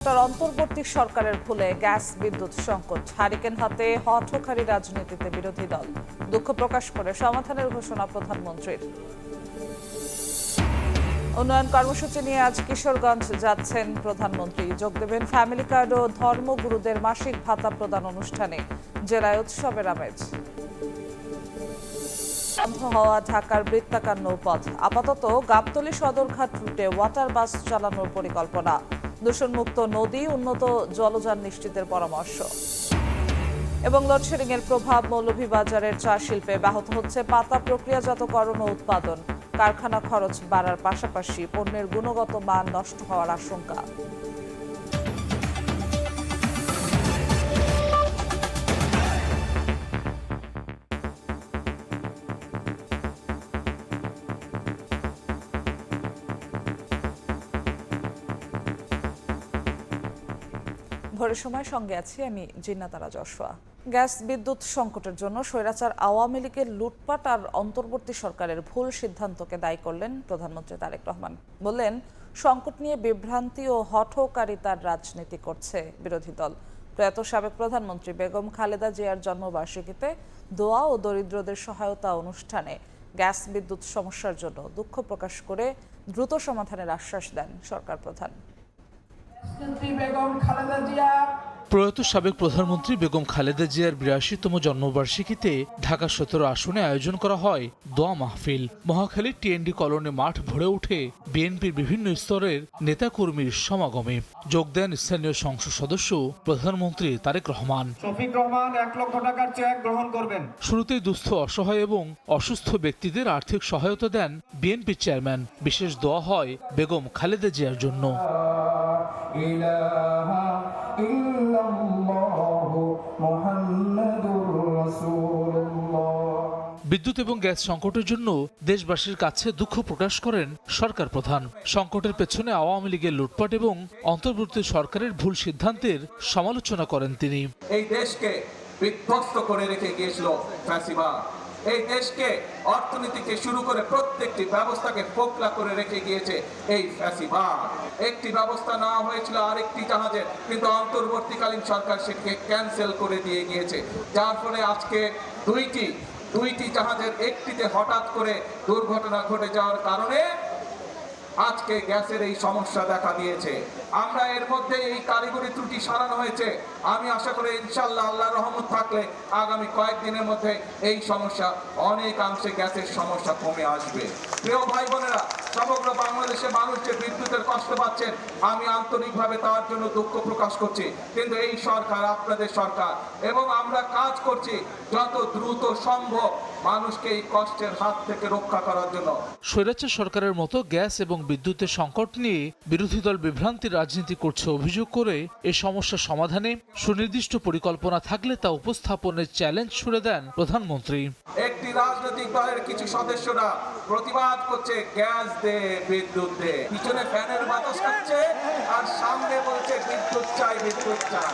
অন্তর্বর্তী সরকারের ভুলে গ্যাস বিদ্যুৎ সংকট, হারিকেন হাতে হঠকারী রাজনীতিতে বিরোধী দল, দুঃখ প্রকাশ করে সমাধানের ঘোষণা প্রধানমন্ত্রীর। উন্নয়ন কর্মসূচি নিয়ে আজ কিশোরগঞ্জ যাচ্ছেন প্রধানমন্ত্রী। যোগ দেবেন ফ্যামিলি কার্ড ও ধর্মগুরুদের মাসিক ভাতা প্রদান অনুষ্ঠানে। জেলায় উৎসবের আমেজ। বন্ধ হওয়া ঢাকার বৃত্তাকার নৌপথ, আপাতত গাবতলী সদরঘাট রুটে ওয়াটার বাস চালানোর পরিকল্পনা। দূষণমুক্ত নদী, উন্নত জলযান নিশ্চিতের পরামর্শ। এবং লোডশেডিং এর প্রভাব মৌলভীবাজারের চা শিল্পে ব্যাহত হচ্ছে পাতা প্রক্রিয়াজাতকরণ ও উৎপাদন। কারখানা খরচ বাড়ার পাশাপাশি পণ্যের গুণগত মান নষ্ট হওয়ার আশঙ্কা। ভোরের সময় সঙ্গে আছি আমি জিন্নাতারা যশোয়া। গ্যাস বিদ্যুৎ সংকটের জন্য স্বৈরাচার আওয়ামী লীগের লুটপাট আর অন্তর্বর্তী সরকারের ভুল সিদ্ধান্তকে দায়ী করলেন প্রধানমন্ত্রী তারেক রহমান। বললেন, সংকট নিয়ে বিভ্রান্তি ও হঠকারিতার রাজনীতি করছে বিরোধী দল। প্রয়াত সাবেক প্রধানমন্ত্রী বেগম খালেদা জিয়ার জন্মবার্ষিকীতে দোয়া ও দরিদ্রদের সহায়তা অনুষ্ঠানে গ্যাস বিদ্যুৎ সমস্যার জন্য দুঃখ প্রকাশ করে দ্রুত সমাধানের আশ্বাস দেন সরকার প্রধান। প্রয়াত সাবেক প্রধানমন্ত্রী বেগম খালেদা জিয়ার ৮২তম জন্মবার্ষিকীতে ঢাকা ১৭ আসনে আয়োজন করা হয় দোয়া মাহফিল। মহাখালীর টিএনডি কলোনি মাঠ ভরে ওঠে বিএনপির বিভিন্ন স্তরের নেতাকর্মীর সমাগমে। যোগ দেন স্থানীয় সংসদ সদস্য প্রধানমন্ত্রী তারেক রহমান। শফিক রহমান ১ লক্ষ টাকার চেক গ্রহণ করবেন। শুরুতেই দুস্থ, অসহায় এবং অসুস্থ ব্যক্তিদের আর্থিক সহায়তা দেন বিএনপি চেয়ারম্যান। বিশেষ দোয়া হয় বেগম খালেদা জিয়ার জন্য। বিদ্যুৎ এবং গ্যাস সংকটের জন্য দেশবাসীর কাছে দুঃখ প্রকাশ করেন সরকার প্রধান। সংকটের পেছনে আওয়ামী লীগের লুটপাট এবং অন্তর্বর্তী সরকারের ভুল সিদ্ধান্তের সমালোচনা করেন তিনি। এই দেশকে বিধ্বস্ত করে রেখে গিয়েছিল ফ্যাসিবাদ। এই দেশকে অর্থনীতিকে শুরু করে প্রত্যেকটি ব্যবস্থাকে ফোকলা করে রেখে গিয়েছে এই ফ্যাসিবাদ। একটি ব্যবস্থা না হয়েছিল আরেকটি জাহাজের, কিন্তু অন্তর্বর্তীকালীন সরকার সেটিকে ক্যান্সেল করে দিয়ে গিয়েছে, যার ফলে আজকে দুইটি জাহাজের একটিতে হঠাৎ করে দুর্ঘটনা ঘটে যাওয়ার কারণে আজকে গ্যাসের এই সমস্যা দেখা দিয়েছে। আমরা এর মধ্যে এই কারিগরি ত্রুটি সারানো হয়েছে। আমি আশা করি ইনশাআল্লাহ আল্লাহর রহমত থাকলে আগামী কয়েকদিনের মধ্যে এই সমস্যা অনেকাংশে গ্যাসের সমস্যা কমে আসবে। প্রিয় ভাই বোনেরা, সমগ্র বাংলাদেশে মানুষ যে বিদ্যুতের কষ্ট পাচ্ছেন, আমি আন্তরিকভাবে তার জন্য দুঃখ প্রকাশ করছি। কিন্তু এই সরকার আপনাদের সরকার, এবং আমরা কাজ করছি যত দ্রুত সম্ভব মানুষকে এই কষ্টের হাত থেকে রক্ষা করার জন্য। স্বৈরাচার সরকারের মতো গ্যাস এবং বিদ্যুতের সংকট নিয়ে বিরোধী দল বিভ্রান্তির রাজনীতি করছে অভিযোগ করে এ সমস্যা সমাধানে সুনির্দিষ্ট পরিকল্পনা থাকলে তা উপস্থাপনের চ্যালেঞ্জ ছুড়ে দেন প্রধানমন্ত্রী। একটি রাজনৈতিক দলের কিছু সদস্যরা প্রতিবাদ করছে গ্যাস দে, বিদ্যুৎ দে, পিছনে ফ্যানের বাতাস খাচ্ছে আর সামনে বলছে বিদ্যুৎ চাই, বিদ্যুৎ চাই।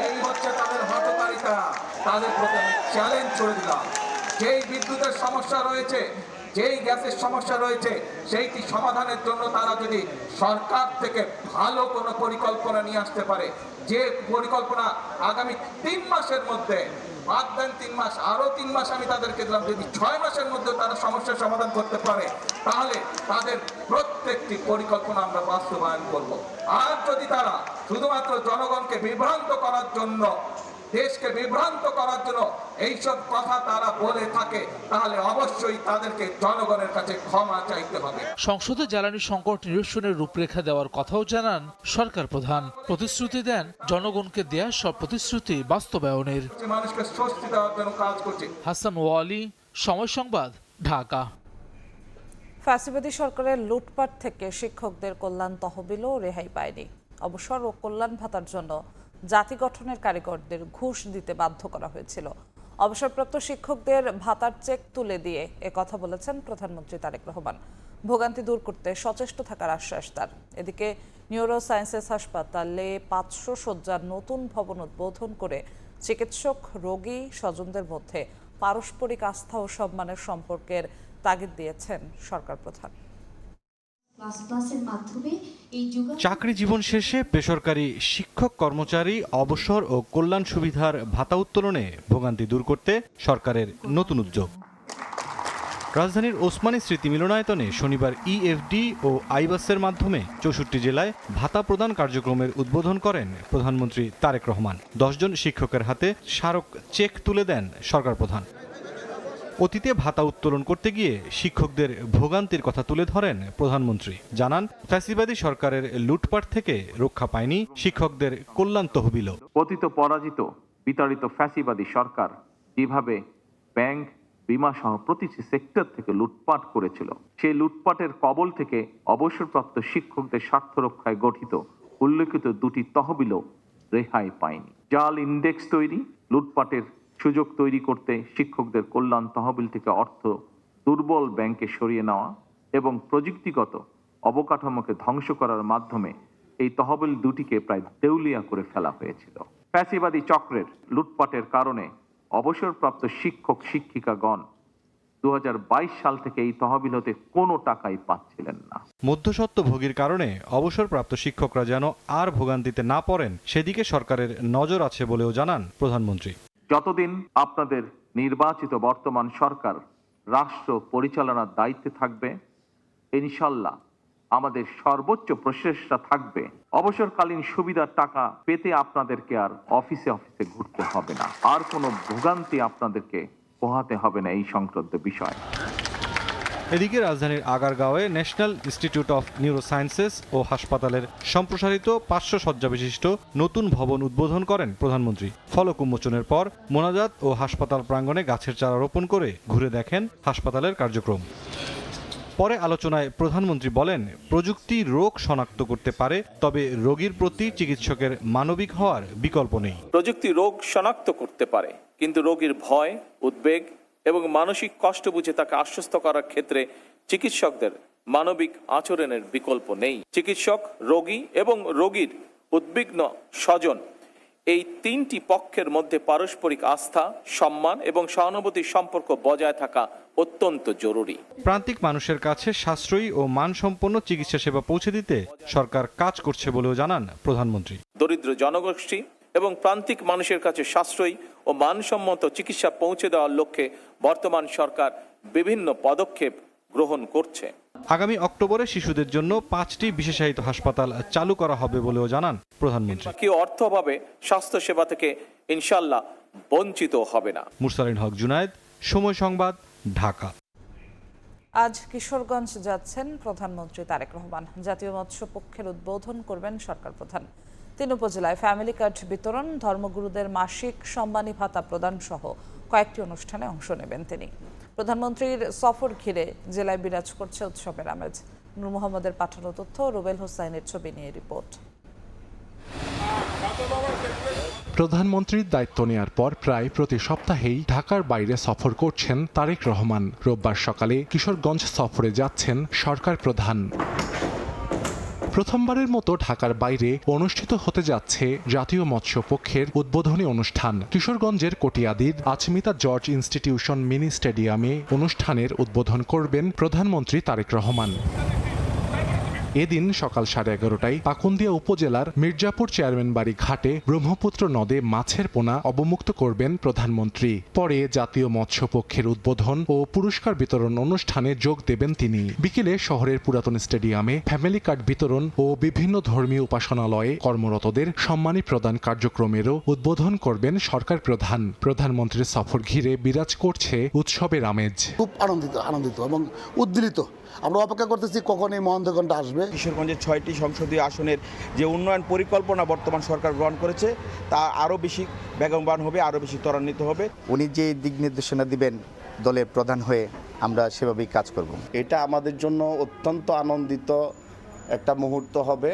এই হচ্ছে তাদের হঠকারিতা। তাদের প্রতি আমি চ্যালেঞ্জ ছুড়ে দিলাম, যেই বিদ্যুতের সমস্যা রয়েছে, যেই গ্যাসের সমস্যা রয়েছে, সেইটি সমাধানের জন্য তারা যদি সরকার থেকে ভালো কোনো পরিকল্পনা নিয়ে আসতে পারে, যে পরিকল্পনা আগামী ৩ মাসের মধ্যে, বাদ দেন ৩ মাস, আরো ৩ মাস আমি তাদেরকে দিলাম, যদি ৬ মাসের মধ্যে তারা সমস্যার সমাধান করতে পারে, তাহলে তাদের প্রত্যেকটি পরিকল্পনা আমরা বাস্তবায়ন করব। আর যদি তারা শুধুমাত্র জনগণকে বিভ্রান্ত করার জন্য, দেশকে বিভ্রান্ত করার জন্য এইসব কথা তারা বলে থাকে, তাহলে অবশ্যই তাদেরকে জনগণের কাছে ক্ষমা চাইতে হবে। সংসদে জ্বালানি সংকট নিরসনের রূপরেখা দেওয়ার কথাও জানান সরকার প্রধান। প্রতিশ্রুতি দেন জনগণকে দেয়া সব প্রতিশ্রুতি বাস্তবায়নের। মানুষকে স্বস্তি দেওয়ার জন্য কাজ করছে। হাসান ওয়ালি, সময় সংবাদ, ঢাকা। ফ্যাসিবাদী সরকারের লুটপাট থেকে শিক্ষকদের কল্যাণ তহবিলও রেহাই পায়নি। অবসর ও কল্যাণ ভাতার জন্য জাতি গঠনের কারিগরদের ঘুষ দিতে বাধ্য করা হয়েছিল। অবসরপ্রাপ্ত শিক্ষকদের ভাতার চেক তুলে দিয়ে কথা বলেছেন প্রধানমন্ত্রী তারেক রহমান। ভোগান্তি দূর করতে সচেষ্ট থাকার আশ্বাস তার। এদিকে নিউরো সায়েন্সেস হাসপাতালে ৫০০ শয্যার নতুন ভবন উদ্বোধন করে চিকিৎসক, রোগী, স্বজনদের মধ্যে পারস্পরিক আস্থা ও সম্মানের সম্পর্কের তাগিদ দিয়েছেন সরকার প্রধান। ক্লাসের মাধ্যমে এই চাকরি জীবন শেষে বেসরকারি শিক্ষক কর্মচারী অবসর ও কল্যাণ সুবিধার ভাতা উত্তোলনে ভোগান্তি দূর করতে সরকারের নতুন উদ্যোগ। রাজধানীর ওসমানী স্মৃতি মিলনায়তনে শনিবার ইএফডি ও আইবাসের মাধ্যমে ৬৪ জেলায় ভাতা প্রদান কার্যক্রমের উদ্বোধন করেন প্রধানমন্ত্রী তারেক রহমান। ১০ জন শিক্ষকের হাতে স্মারক চেক তুলে দেন সরকার প্রধান। অতীতে ভাতা উত্তোলন করতে গিয়ে শিক্ষকদের ভোগান্তির কথা তুলে ধরেন প্রধানমন্ত্রী। জানান, ফ্যাসিবাদী সরকারের লুটপাট থেকে রক্ষা পায়নি শিক্ষকদের কল্যাণ তহবিলও। পতিত পরাজিত বিতাড়িত ফ্যাসিবাদী সরকার যেভাবে ব্যাংক, বিমা সহ প্রতিটি সেক্টর থেকে লুটপাট করেছিল, সেই লুটপাটের কবল থেকে অবসরপ্রাপ্ত শিক্ষকদের স্বার্থ রক্ষায় গঠিত উল্লেখিত দুটি তহবিলও রেহাই পায়নি। জাল ইন্ডেক্স তৈরি, লুটপাটের সুযোগ তৈরি করতে শিক্ষকদের কল্যাণ তহবিল থেকে অর্থ দুর্বল ব্যাংকে সরিয়ে নেওয়া এবং প্রযুক্তিগত অবকাঠামোকে ধ্বংস করার মাধ্যমে এই তহবিল দুটিকে প্রায় দেউলিয়া করে ফেলা হয়েছিল। ফ্যাসিবাদী চক্রের লুটপাটের কারণে অবসরপ্রাপ্ত শিক্ষক শিক্ষিকাগণ 2022 সাল থেকে এই তহবিল হতে কোনো টাকাই পাচ্ছিলেন না। মধ্যস্বত্বভোগীর কারণে অবসরপ্রাপ্ত শিক্ষকরা যেন আর ভোগান্তিতে না পড়েন সেদিকে সরকারের নজর আছে বলেও জানান প্রধানমন্ত্রী। যতদিন আপনাদের নির্বাচিত বর্তমান সরকার রাষ্ট্র পরিচালনার দায়িত্বে থাকবে, ইনশাল্লাহ আমাদের সর্বোচ্চ প্রচেষ্টা থাকবে অবসরকালীন সুবিধার টাকা পেতে আপনাদেরকে আর অফিসে অফিসে ঘুরতে হবে না, আর কোনো ভোগান্তি আপনাদেরকে পোহাতে হবে না এই সংক্রান্ত বিষয়। এদিকে রাজধানীর আগারগাঁওয়ে ন্যাশনাল ইনস্টিটিউট অফ নিউরোসায়েন্সেস ও হাসপাতালের সম্প্রসারিত 500 শয্যা বিশিষ্ট নতুন ভবন উদ্বোধন করেন প্রধানমন্ত্রী। ফলক উন্মোচনের পর মোনাজাত ও হাসপাতাল প্রাঙ্গণে গাছের চারা রোপণ করে ঘুরে দেখেন হাসপাতালের কার্যক্রম। পরে আলোচনায় প্রধানমন্ত্রী বলেন, প্রযুক্তি রোগ শনাক্ত করতে পারে, তবে রোগীর প্রতি চিকিৎসকের মানবিক হওয়ার বিকল্প নেই। প্রযুক্তি রোগ শনাক্ত করতে পারে, কিন্তু রোগীর ভয়, উদ্বেগ এবং মানসিক কষ্ট বুঝে তাকে আশ্বস্ত করার ক্ষেত্রে চিকিৎসকদের মানবিক আচরণের বিকল্প নেই। চিকিৎসক, রোগী এবং রোগীর উদ্বিগ্ন স্বজন, এই তিনটি পক্ষের মধ্যে পারস্পরিক আস্থা, সম্মান এবং সহানুভূতির সম্পর্ক বজায় থাকা অত্যন্ত জরুরি। প্রান্তিক মানুষের কাছে সাশ্রয়ী ও মানসম্পন্ন চিকিৎসা সেবা পৌঁছে দিতে সরকার কাজ করছে বলেও জানান প্রধানমন্ত্রী। দরিদ্র জনগোষ্ঠী এবং প্রান্তিক মানুষের কাছে সাশ্রয়ী ও মানসম্মত চিকিৎসা পৌঁছে দেওয়ার লক্ষ্যে বর্তমান সরকার বিভিন্ন পদক্ষেপ গ্রহণ করছে। আগামী অক্টোবরে শিশুদের জন্য 5টি বিশেষায়িত হাসপাতাল চালু করা হবে বলেও জানান প্রধানমন্ত্রী। কেউ অর্থ অভাবে স্বাস্থ্য সেবা থেকে ইনশাল্লাহ বঞ্চিত হবে না। মুরসালিন হক জুনায়েদ, সময় সংবাদ, ঢাকা। আজ কিশোরগঞ্জ যাচ্ছেন প্রধানমন্ত্রী তারেক রহমান। জাতীয় মৎস্য পক্ষের উদ্বোধন করবেন সরকার প্রধান। 3 উপজেলায় ফ্যামিলি কার্ড বিতরণ, ধর্মগুরুদের মাসিক সম্মানী ভাতা প্রদান সহ কয়েকটি অনুষ্ঠানে অংশ নেবেন তিনি। প্রধানমন্ত্রীর সফর ঘিরে জেলায় বিরাজ করছে উৎসবের আমেজ। নূর মোহাম্মদের পাঠানো তথ্য, রুবেল হোসাইনের ছবি নিয়ে রিপোর্ট। প্রধানমন্ত্রীর দায়িত্ব নেয়ার পর প্রায় প্রতি সপ্তাহেই ঢাকার বাইরে সফর করছেন তারেক রহমান। রোববার সকালে কিশোরগঞ্জ সফরে যাচ্ছেন সরকার প্রধান। প্রথমবারের মতো ঢাকার বাইরে অনুষ্ঠিত হতে যাচ্ছে জাতীয় মৎস্য পক্ষের উদ্বোধনী অনুষ্ঠান। কিশোরগঞ্জের কটিয়াদীর আচমিতা জর্জ ইনস্টিটিউশন মিনি স্টেডিয়ামে অনুষ্ঠানের উদ্বোধন করবেন প্রধানমন্ত্রী তারেক রহমান। এদিন সকাল 11:30টায় পাকুন্দিয়া উপজেলার মির্জাপুর চেয়ারম্যান বাড়ি ঘাটে ব্রহ্মপুত্র নদে মাছের পোনা অবমুক্ত করবেন প্রধানমন্ত্রী। পরে জাতীয় মৎস্য পক্ষের উদ্বোধন ও পুরস্কার বিতরণ অনুষ্ঠানে যোগ দেবেন তিনি। বিকেলে শহরের পুরাতন স্টেডিয়ামে ফ্যামিলি কার্ড বিতরণ ও বিভিন্ন ধর্মীয় উপাসনালয়ে কর্মরতদের সম্মানী প্রদান কার্যক্রমেরও উদ্বোধন করবেন সরকার প্রধান। প্রধানমন্ত্রীর সফর ঘিরে বিরাজ করছে উৎসবের আমেজ। খুব আনন্দিত এবং উদ্বেলিত। আমরা অপেক্ষা করতেছি কখন এই মহেন্দ্রগণটা আসবে। কিশোরগঞ্জের 6টি সংসদীয় আসনের যে উন্নয়ন পরিকল্পনা বর্তমান সরকার গ্রহণ করেছে তা আরও বেশি বেগবান হবে, আরও বেশি ত্বরান্বিত হবে। উনি যে দিক নির্দেশনা দিবেন দলের প্রধান হয়ে আমরা সেভাবেই কাজ করব। এটা আমাদের জন্য অত্যন্ত আনন্দিত একটা মুহূর্ত হবে।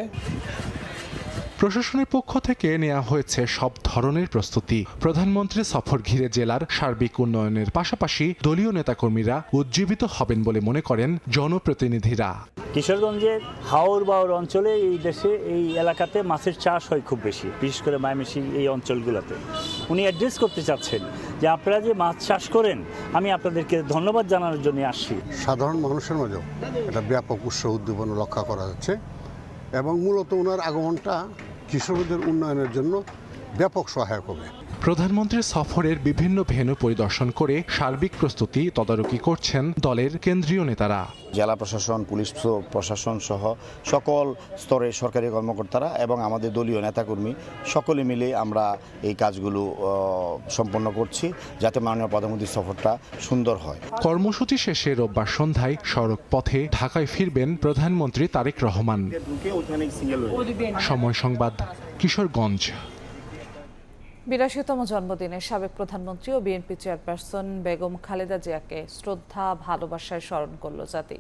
প্রশাসনের পক্ষ থেকে নেওয়া হয়েছে সব ধরনের প্রস্তুতি। প্রধানমন্ত্রীর সফর ঘিরে জেলার সার্বিক উন্নয়নের পাশাপাশি দলীয় নেতাকর্মীরা উজ্জীবিত হবেন বলে মনে করেন জনপ্রতিনিধিরা। কিশোরগঞ্জের হাওর বাওর অঞ্চলে এই দেশে এই এলাকাতে মাছের চাষ হয় খুব বেশি, বিশেষ করে ময়মনসিংহ এই অঞ্চলগুলোতে। উনি অ্যাড্রেস করতে চাচ্ছেন যে আপনারা যে মাছ চাষ করেন, আমি আপনাদেরকে ধন্যবাদ জানানোর জন্য আসছি। সাধারণ মানুষের মাঝেও একটা ব্যাপক উৎসাহ উদ্দীপনা লক্ষ্য করা যাচ্ছে এবং মূলত ওনার আগমনটা কৃষকদের উন্নয়নের জন্য ব্যাপক সহায়ক হবে। প্রধানমন্ত্রীর সফরের বিভিন্ন ভেন্যু পরিদর্শন করে সার্বিক প্রস্তুতি তদারকি করছেন দলের কেন্দ্রীয় নেতারা। জেলা প্রশাসন, পুলিশ প্রশাসন সহ সকল স্তরের সরকারি কর্মকর্তারা এবং আমাদের দলীয় নেতাকর্মী সকলে মিলে আমরা এই কাজগুলো সম্পন্ন করছি, যাতে মাননীয় প্রধানমন্ত্রীর সফরটা সুন্দর হয়। কর্মসূচি শেষে রোববার সন্ধ্যায় সড়ক পথে ঢাকায় ফিরবেন প্রধানমন্ত্রী তারেক রহমান। সময় সংবাদ, কিশোরগঞ্জ। ৮২তম জন্মদিনে সাবেক প্রধানমন্ত্রী ও বিএনপি চেয়ারপারসন বেগম খালেদা জিয়াকে শ্রদ্ধা ভালোবাসায় স্মরণ করল জাতি।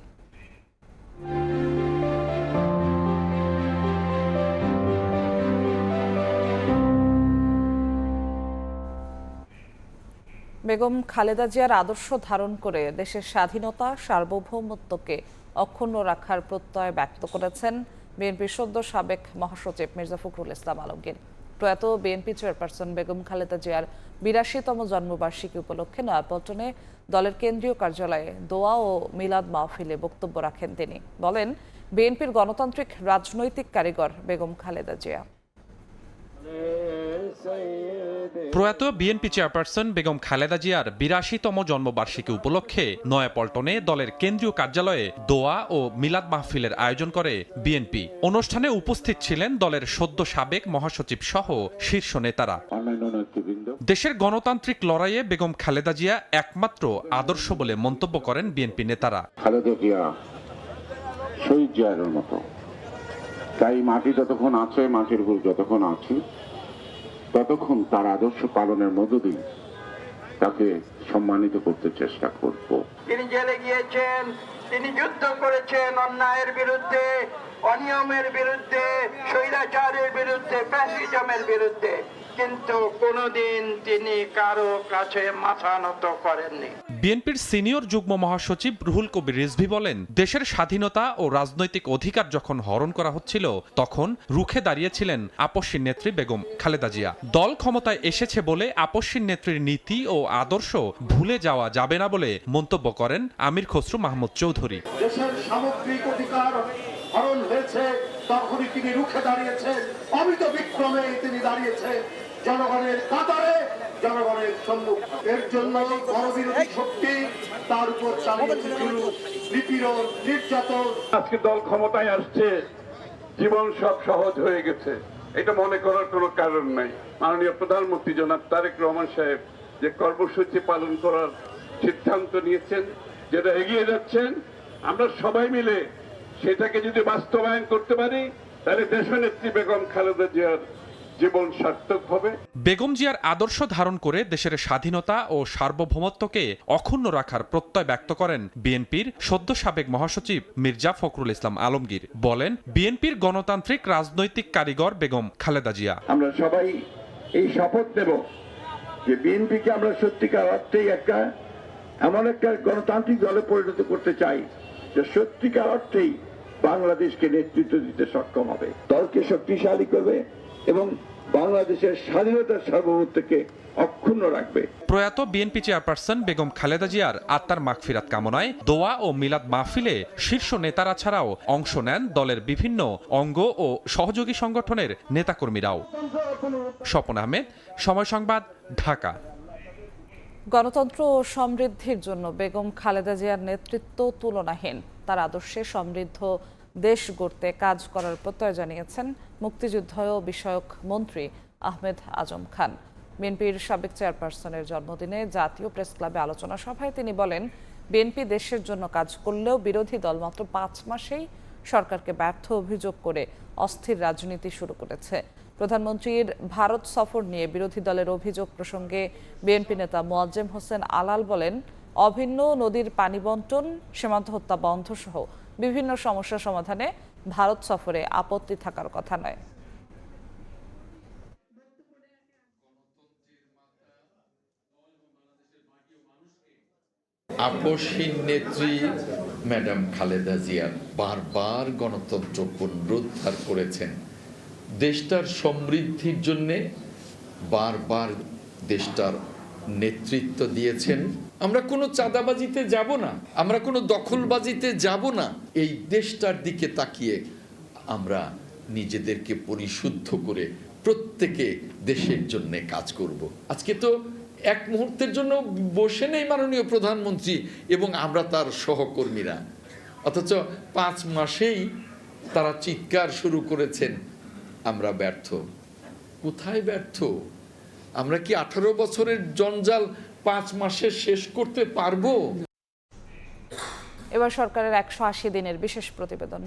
বেগম খালেদা জিয়ার আদর্শ ধারণ করে দেশের স্বাধীনতা, সার্বভৌমত্বকে অক্ষুণ্ণ রাখার প্রত্যয় ব্যক্ত করেছেন বিএনপির সদ্য সাবেক মহাসচিব মির্জা ফখরুল ইসলাম আলমগীর। প্রয়াত বিএনপি চেয়ারপারসন বেগম খালেদা জিয়ার ৮২তম জন্মবার্ষিকী উপলক্ষে নয়াপল্টনে দলের কেন্দ্রীয় কার্যালয়ে দোয়া ও মিলাদ মাহফিলে বক্তব্য রাখেন তিনি। বলেন, বিএনপির গণতান্ত্রিক রাজনৈতিক কারিগর বেগম খালেদা জিয়া। প্রয়াত বিএনপি চেয়ারপারসন বেগম খালেদা জিয়ার ৮২তম জন্মবার্ষিকী উপলক্ষে নয়াপল্টনে দলের কেন্দ্রীয় কার্যালয়ে দোয়া ও মিলাদ মাহফিলের আয়োজন করে বিএনপি। অনুষ্ঠানে উপস্থিত ছিলেন দলের সদ্য সাবেক মহাসচিব সহ শীর্ষ নেতারা। দেশের গণতান্ত্রিক লড়াইয়ে বেগম খালেদা জিয়া একমাত্র আদর্শ বলে মন্তব্য করেন বিএনপি নেতারা। খালেদা জিয়া শহীদ জিয়ার মতো, তাই মাটি যতক্ষণ আছে, মাটির উপর যতক্ষণ আছি, ততক্ষণ তার আদর্শ পালনের মধ্য দিয়ে তাকে সম্মানিত করতে চেষ্টা করব। তিনি জেলে গিয়েছেন, তিনি যুদ্ধ করেছেন অন্যায়ের বিরুদ্ধে, অনিয়মের বিরুদ্ধে, স্বৈরাচারের বিরুদ্ধে, ফ্যাসিজমের বিরুদ্ধে, কিন্তু কোনোদিন তিনি কারো কাছে মাথা নত করেননি। বিএনপির সিনিয়র যুগ্ম মহাসচিব রুহুল কবির রিজভী বলেন, দেশের স্বাধীনতা ও রাজনৈতিক অধিকার যখন হরণ করা হচ্ছিল, তখন রুখে দাঁড়িয়েছিলেন আপসীর নেত্রী বেগম খালেদা জিয়া। দল ক্ষমতায় এসেছে বলে আপসীর নেত্রীর নীতি ও আদর্শ ভুলে যাওয়া যাবে না বলে মন্তব্য করেন আমির খসরু মাহমুদ চৌধুরী। দেশের সামগ্রিক অধিকার হরণ হয়েছে, তখনই তিনি রুখে দাঁড়িয়েছেন, অমিত বিক্রমে তিনি দাঁড়িয়েছেন জনগণের কাতারে, জনগণের সম্মুখ। এর জন্য গণবিরোধী শক্তি তার উপর চালিয়েছিল নিপীড়ন, নির্যাতন। আজকে দল ক্ষমতায় আসছে, জীবন সব সহজ হয়ে গেছে, এটা মনে করার কোনো কারণ নাই। মাননীয় প্রধানমন্ত্রী জনাব তারেক রহমান সাহেব যে কর্মসূচি পালন করার সিদ্ধান্ত নিয়েছেন, যেটা এগিয়ে যাচ্ছেন, আমরা সবাই মিলে সেটাকে যদি বাস্তবায়ন করতে পারি, তাহলে দেশনেত্রী বেগম খালেদা জিয়ার জীবন সার্থক হবে। বেগম জিয়ার আদর্শ ধারণ করে দেশের স্বাধীনতা ও সার্বভৌমত্বকে অক্ষুণ্ণ রাখার প্রত্যয় ব্যক্ত করেন বিএনপির সদ্য সাবেক মহাসচিব মির্জা ফখরুল ইসলাম আলমগীর। বলেন, বিএনপির গণতান্ত্রিক রাজনৈতিক কারিগর বেগম খালেদা জিয়া। আমরা সবাই এই শপথ নেব যে বিএনপিকে আমরা সত্যিকার অর্থেই এমন একটা গণতান্ত্রিক দলে পরিণত করতে চাই, যে সত্যিকার অর্থেই বাংলাদেশকে নেতৃত্ব দিতে সক্ষম হবে, দলকে শক্তিশালী করবে এবং বাংলাদেশের স্বাধীনতার সার্বভৌমত্বকে অক্ষুণ্ণ রাখবে। প্রয়াত বিএনপি চেয়ারপারসন বেগম খালেদা জিয়ার আত্মার মাগফিরাত কামনায় দোয়া ও মিলাদ মাহফিলে শীর্ষ নেতারা ছাড়াও অংশ নেন দলের বিভিন্ন অঙ্গ ও সহযোগী সংগঠনের নেতাকর্মীরাও। স্বপন আহমেদ, সময় সংবাদ, ঢাকা। গণতন্ত্র ও সমৃদ্ধির জন্য বেগম খালেদা জিয়ার নেতৃত্ব তুলনাহীন। তার আদর্শে সমৃদ্ধ দেশ গড়তে কাজ করার প্রত্যয় জানিয়েছেন মুক্তিযুদ্ধ বিষয়ক মন্ত্রী আহমেদ আজম খান। বিএনপির সাবেক চেয়ারপারসনের জন্মদিনে জাতীয় প্রেস ক্লাবে আলোচনা সভায় তিনি বলেন, বিএনপি দেশের জন্য কাজ করলেও বিরোধী দল মাত্র 5 মাসেই সরকারকে ব্যর্থ অভিযোগ করে অস্থির রাজনীতি শুরু করেছে। প্রধানমন্ত্রীর ভারত সফর নিয়ে বিরোধী দলের অভিযোগ প্রসঙ্গে বিএনপি নেতা মোয়াজ্জেম হোসেন আলাল বলেন, অভিন্ন নদীর পানি বন্টন, সীমান্ত হত্যা বন্ধ সহ বিভিন্ন সমস্যা সমাধানে ভারত সফরে আপত্তি থাকার কথা নয়। আপসহীন নেত্রী ম্যাডাম খালেদা জিয়া বারবার গণতন্ত্র পুনরুদ্ধার করেছেন। দেশটার সমৃদ্ধির জন্যে বারবার দেশটার নেতৃত্ব দিয়েছেন। আমরা কোনো চাঁদাবাজিতে যাব না, আমরা কোনো দখলবাজিতে যাব না। এই দেশটার দিকে তাকিয়ে আমরা নিজেদেরকে পরিশুদ্ধ করে প্রত্যেকে দেশের জন্য কাজ করব। আজকে তো এক মুহূর্তের জন্য বসে নেই মাননীয় প্রধানমন্ত্রী এবং আমরা তার সহকর্মীরা, অথচ 5 মাসেই তারা চিৎকার শুরু করেছেন আমরা ব্যর্থ। কোথায় ব্যর্থ? আমরা কি 18 বছরের জঞ্জাল 5 মাসে শেষ করতে পারবো? এবার সরকারের 180 দিনের বিশেষ প্রতিবেদন।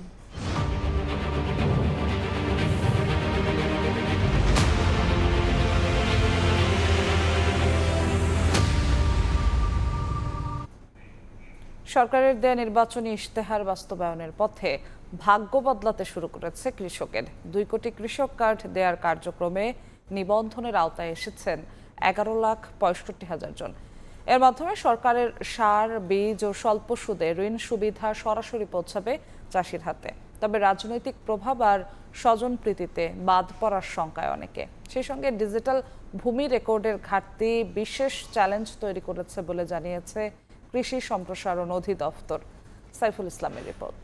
সরকারের দেয়া নির্বাচনী ইশতেহার বাস্তবায়নের পথে ভাগ্য বদলাতে শুরু করেছে কৃষকের। 2 কোটি কৃষক কার্ড দেওয়ার কার্যক্রমে নিবন্ধনের আওতায় এসেছেন 11,65,000 জন। এর মাধ্যমে সরকারের সার, বীজ ও স্বল্প সুদে ঋণ সুবিধা সরাসরি পৌঁছাবে চাষির হাতে। তবে রাজনৈতিক প্রভাব আর স্বজনপ্রীতিতে বাদ পড়ার শঙ্কায় অনেকে। সেই সঙ্গে ডিজিটাল ভূমি রেকর্ডের ঘাটতি বিশেষ চ্যালেঞ্জ তৈরি করেছে বলে জানিয়েছে কৃষি সম্প্রসারণ অধিদপ্তর। সাইফুল ইসলামের রিপোর্ট।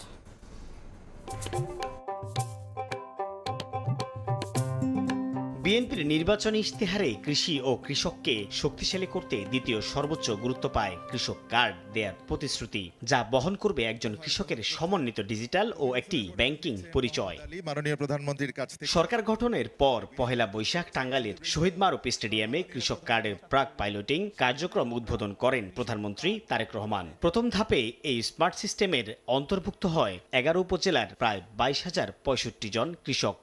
বিএনপির নির্বাচনী ইশতেহারে কৃষি ও কৃষককে শক্তিশালী করতে দ্বিতীয় সর্বোচ্চ গুরুত্ব পায় কৃষক কার্ড দেয়ার প্রতিশ্রুতি, যা বহন করবে একজন কৃষকের সমন্বিত ডিজিটাল ও একটি ব্যাংকিং পরিচয়। মাননীয় প্রধানমন্ত্রীর কাছ থেকে সরকার গঠনের পর পহেলা বৈশাখ টাঙ্গাইলের শহীদ মারুফ স্টেডিয়ামে কৃষক কার্ডের প্রাক পাইলটিং কার্যক্রম উদ্বোধন করেন প্রধানমন্ত্রী তারেক রহমান। প্রথম ধাপে এই স্মার্ট সিস্টেমের অন্তর্ভুক্ত হয় 11 উপজেলার প্রায় 22,065 জন কৃষক।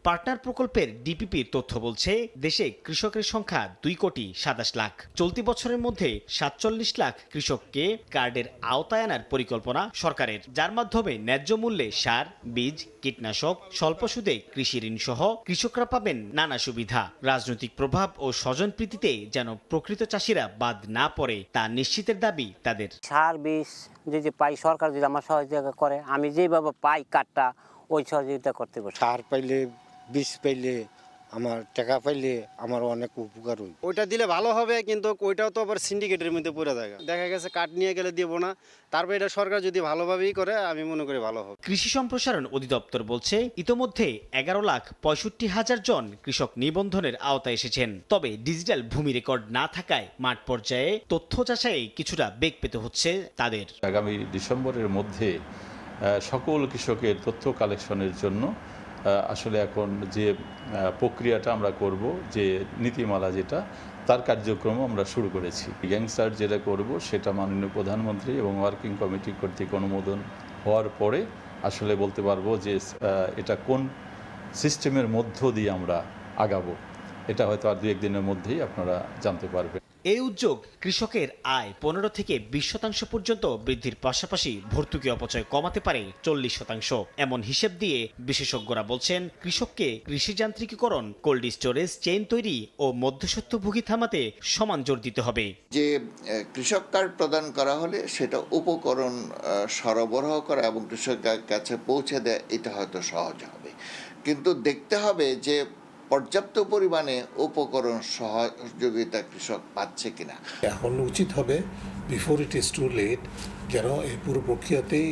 পার্টনার প্রকল্পের ডিপিপির তথ্য বলছে দেশে কৃষকের সংখ্যা 2,27 লাখ। চলতি বছরের মধ্যে 47 লাখ কৃষককে কার্ডের আওতায় আনার পরিকল্পনা সরকারের, যার মাধ্যমে ন্যায্য মূল্যে সার, বীজ, কীটনাশক, স্বল্প সুদে কৃষি ঋণ সহ কৃষকরা পাবেন নানা সুবিধা। রাজনৈতিক প্রভাব ও স্বজনপ্রীতিতে যেন প্রকৃত চাষিরা বাদ না পড়ে তা নিশ্চিতের দাবি তাদের। সার, বীজ যদি পাই, সরকার যদি আমার সহযোগিতা করে, আমি যেভাবে পাই কার্ডটা ওই সহযোগিতা করতে পারি। সার পাইলে, বীজ পাইলে, আমার টাকা পাইলে আমার অনেক উপকার হয়। ওইটা দিলে ভালো হবে, কিন্তু ওইটাও তো আবার সিন্ডিকেটের মধ্যে পড়ে যায়। দেখা গেছে কাঠ নিয়ে গেলে দিব না, তারপর এটা সরকার যদি ভালোভাবেই করে আমি মনে করি ভালো হবে। কৃষি সম্প্রসারণ অধিদপ্তর বলছে ইতোমধ্যে 11,65,000 জন কৃষক নিবন্ধনের আওতায় এসেছেন। তবে ডিজিটাল ভূমি রেকর্ড না থাকায় মাঠ পর্যায়ে তথ্য যাচাইয়ে কিছুটা বেগ পেতে হচ্ছে তাদের। আগামী ডিসেম্বরের মধ্যে সকল কৃষকের তথ্য কালেকশনের জন্য আসলে এখন যে প্রক্রিয়াটা আমরা করব, যে নীতিমালা যেটা, তার কার্যক্রম আমরা শুরু করেছি। গ্যাংস্টার যেটা করব সেটা মাননীয় প্রধানমন্ত্রী এবং ওয়ার্কিং কমিটি কর্তৃক অনুমোদন হওয়ার পরে আসলে বলতে পারবো যে এটা কোন সিস্টেমের মধ্য দিয়ে আমরা আগাবো। এটা হয়তো আর 2-1 দিনের মধ্যেই আপনারা জানতে পারবেন। এই উদ্যোগ কৃষকের আয় 15 থেকে 20% পর্যন্ত বৃদ্ধির পাশাপাশি ভর্তুকি অপচয় কমাতে পারে 40%। এমন হিসেব দিয়ে বিশেষজ্ঞরা বলছেন কৃষককে কৃষি যান্ত্রিকীকরণ, কোল্ড স্টোরেজ চেইন তৈরি ও মধ্যস্বত্বভোগী থামাতে সমান জোর দিতে হবে। যে কৃষক কার্ড প্রদান করা হলে সেটা উপকরণ সরবরাহ করা এবং কৃষকের কাছে পৌঁছে দেয়, এটা হয়তো সহজ হবে, কিন্তু দেখতে হবে যে পর্যাপ্ত পরিমাণে উপকরণ সহযোগিতা কৃষক পাচ্ছে কিনা। এখন উচিত হবে before it is too late, যেন এই পুরো প্রক্রিয়াতেই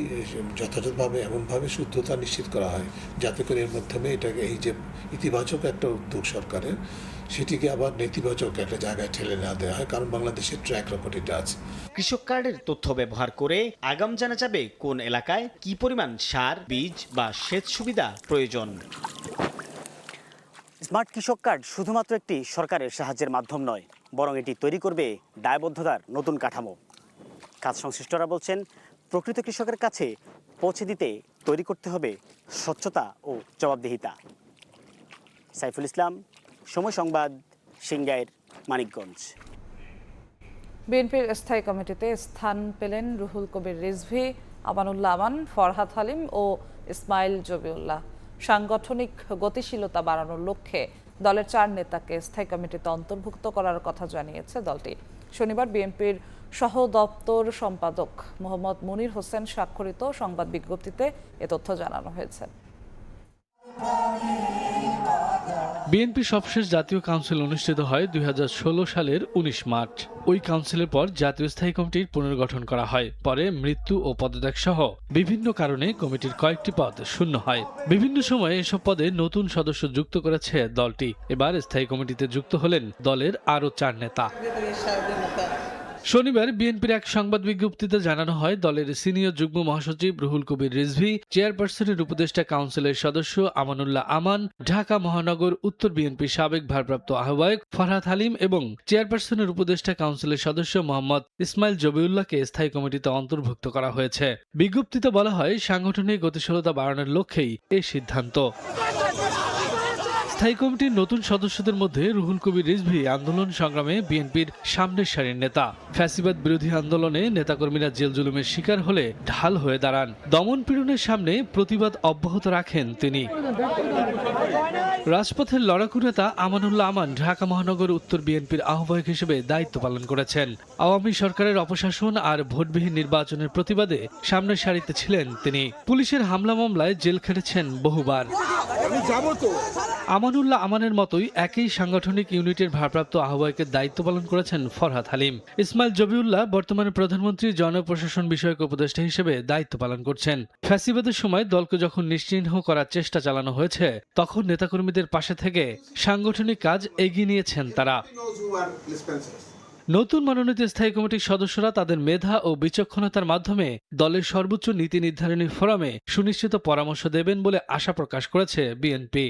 যথাযথভাবে এমনভাবে শুদ্ধতা নিশ্চিত করা হয় যাতে করে এর মাধ্যমে এটাকে, এই যে ইতিবাচক একটা উদ্যোগ সরকারের, সেটিকে আবার নেতিবাচক একটা জায়গায় ঠেলে না দেওয়া হয়, কারণ বাংলাদেশের ট্র্যাক রেকর্ড এটা আছে। কৃষক কার্ডের তথ্য ব্যবহার করে আগাম জানা যাবে কোন এলাকায় কি পরিমাণ সার, বীজ বা সেচ সুবিধা প্রয়োজন। স্মার্ট কৃষক কার্ড শুধুমাত্র একটি সরকারের সাহায্যের মাধ্যম নয়, বরং এটি তৈরি করবে দায়বদ্ধতার নতুন কাঠামো। কাজ সংশ্লিষ্টরা বলছেন প্রকৃত কৃষকের কাছে পৌঁছে দিতে তৈরি করতে হবে স্বচ্ছতা ও জবাবদিহিতা। সাইফুল ইসলাম, সময় সংবাদ, সিংগাইর, মানিকগঞ্জ। বিএনপির স্থায়ী কমিটিতে স্থান পেলেন রুহুল কবির রিজভী, আমানুল্লাহ আমান, ফরহাদ হালিম ও ইসমাইল জবিউল্লাহ। সাংগঠনিক গতিশীলতা বাড়ানোর লক্ষ্যে দলের 4 নেতাকে স্থায়ী কমিটিতে অন্তর্ভুক্ত করার কথা জানিয়েছে দলটি। শনিবার বিএনপির সহ দপ্তর সম্পাদক মোহাম্মদ মুনির হোসেন স্বাক্ষরিত সংবাদ বিজ্ঞপ্তিতে এ তথ্য জানানো হয়েছে। বিএনপি সবশেষ জাতীয় কাউন্সিল অনুষ্ঠিত হয় 2016 সালের 19 মার্চ। ওই কাউন্সিলের পর জাতীয় স্থায়ী কমিটির পুনর্গঠন করা হয়। পরে মৃত্যু ও পদত্যাগ সহ বিভিন্ন কারণে কমিটির কয়েকটি পদ শূন্য হয়। বিভিন্ন সময়ে এসব পদে নতুন সদস্য যুক্ত করেছে দলটি। এবার স্থায়ী কমিটিতে যুক্ত হলেন দলের আরও 4 নেতা। শনিবার বিএনপির এক সংবাদ বিজ্ঞপ্তিতে জানানো হয়, দলের সিনিয়র যুগ্ম মহাসচিব রুহুল কবির রিজভী, চেয়ারপারসনের উপদেষ্টা কাউন্সিলের সদস্য আমানুল্লাহ আমান, ঢাকা মহানগর উত্তর বিএনপির সাবেক ভারপ্রাপ্ত আহ্বায়ক ফরহাদ হালিম এবং চেয়ারপারসনের উপদেষ্টা কাউন্সিলের সদস্য মোহাম্মদ ইসমাইল জবিউল্লাহকে স্থায়ী কমিটিতে অন্তর্ভুক্ত করা হয়েছে। বিজ্ঞপ্তিতে বলা হয়, সাংগঠনিক গতিশীলতা বাড়ানোর লক্ষ্যেই এই সিদ্ধান্ত। স্থায়ী কমিটির নতুন সদস্যদের মধ্যে রুহুল কবির রিজভী আন্দোলন সংগ্রামে বিএনপির সামনের সারির নেতা। ফ্যাসিবাদ বিরোধী আন্দোলনে নেতাকর্মীরা জেল জুলুমের শিকার হলে ঢাল হয়ে দাঁড়ান। দমন পীড়নের সামনে প্রতিবাদ অব্যাহত রাখেন তিনি। রাজপথের লড়াকু নেতা আমানুল্লাহ আমান ঢাকা মহানগর উত্তর বিএনপির আহ্বায়ক হিসেবে দায়িত্ব পালন করেছেন। আওয়ামী সরকারের অপশাসন আর ভোটবিহীন নির্বাচনের প্রতিবাদে সামনের সারিতে ছিলেন তিনি। পুলিশের হামলা মামলায় জেল খেটেছেন বহুবার। আমানুল্লাহ আমানের মতোই একই সাংগঠনিক ইউনিটের ভারপ্রাপ্ত আহ্বায়কের দায়িত্ব পালন করেছেন ফরহাদ হালিম। ইসমাইল জবিউল্লাহ বর্তমানে প্রধানমন্ত্রী জনপ্রশাসন বিষয়ক উপদেষ্টা হিসেবে দায়িত্ব পালন করছেন। ফ্যাসিবাদের সময় দলকে যখন নিশ্চিহ্ন করার চেষ্টা চালানো হয়েছে, তখন নেতাকর্মীদের পাশে থেকে সাংগঠনিক কাজ এগিয়ে নিয়েছেন তারা। নতুন মনোনীত স্থায়ী কমিটির সদস্যরা তাদের মেধা ও বিচক্ষণতার মাধ্যমে দলের সর্বোচ্চ নীতি নির্ধারণী ফোরামে সুনিশ্চিত পরামর্শ দেবেন বলে আশা প্রকাশ করেছে বিএনপি।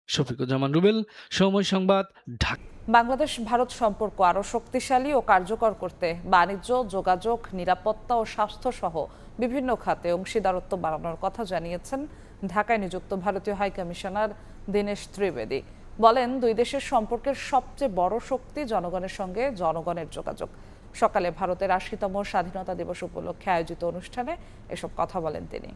শফিকুজ্জামান রুবেল, সময় সংবাদ, ঢাকা। বাংলাদেশ ভারত সম্পর্ক আরও শক্তিশালী ও কার্যকর করতে বাণিজ্য, যোগাযোগ, নিরাপত্তা ও স্বাস্থ্য সহ বিভিন্ন খাতে অংশীদারত্ব বাড়ানোর কথা জানিয়েছেন ঢাকায় নিযুক্ত ভারতীয় হাইকমিশনার দীনেশ ত্রিবেদী। বলেন, দুই দেশের সম্পর্কের সবচেয়ে বড় শক্তি জনগণের সঙ্গে জনগণের যোগাযোগ। সকালে ভারতের ৮০তম স্বাধীনতা দিবস উপলক্ষে আয়োজিত অনুষ্ঠানে এসব কথা বলেন তিনি।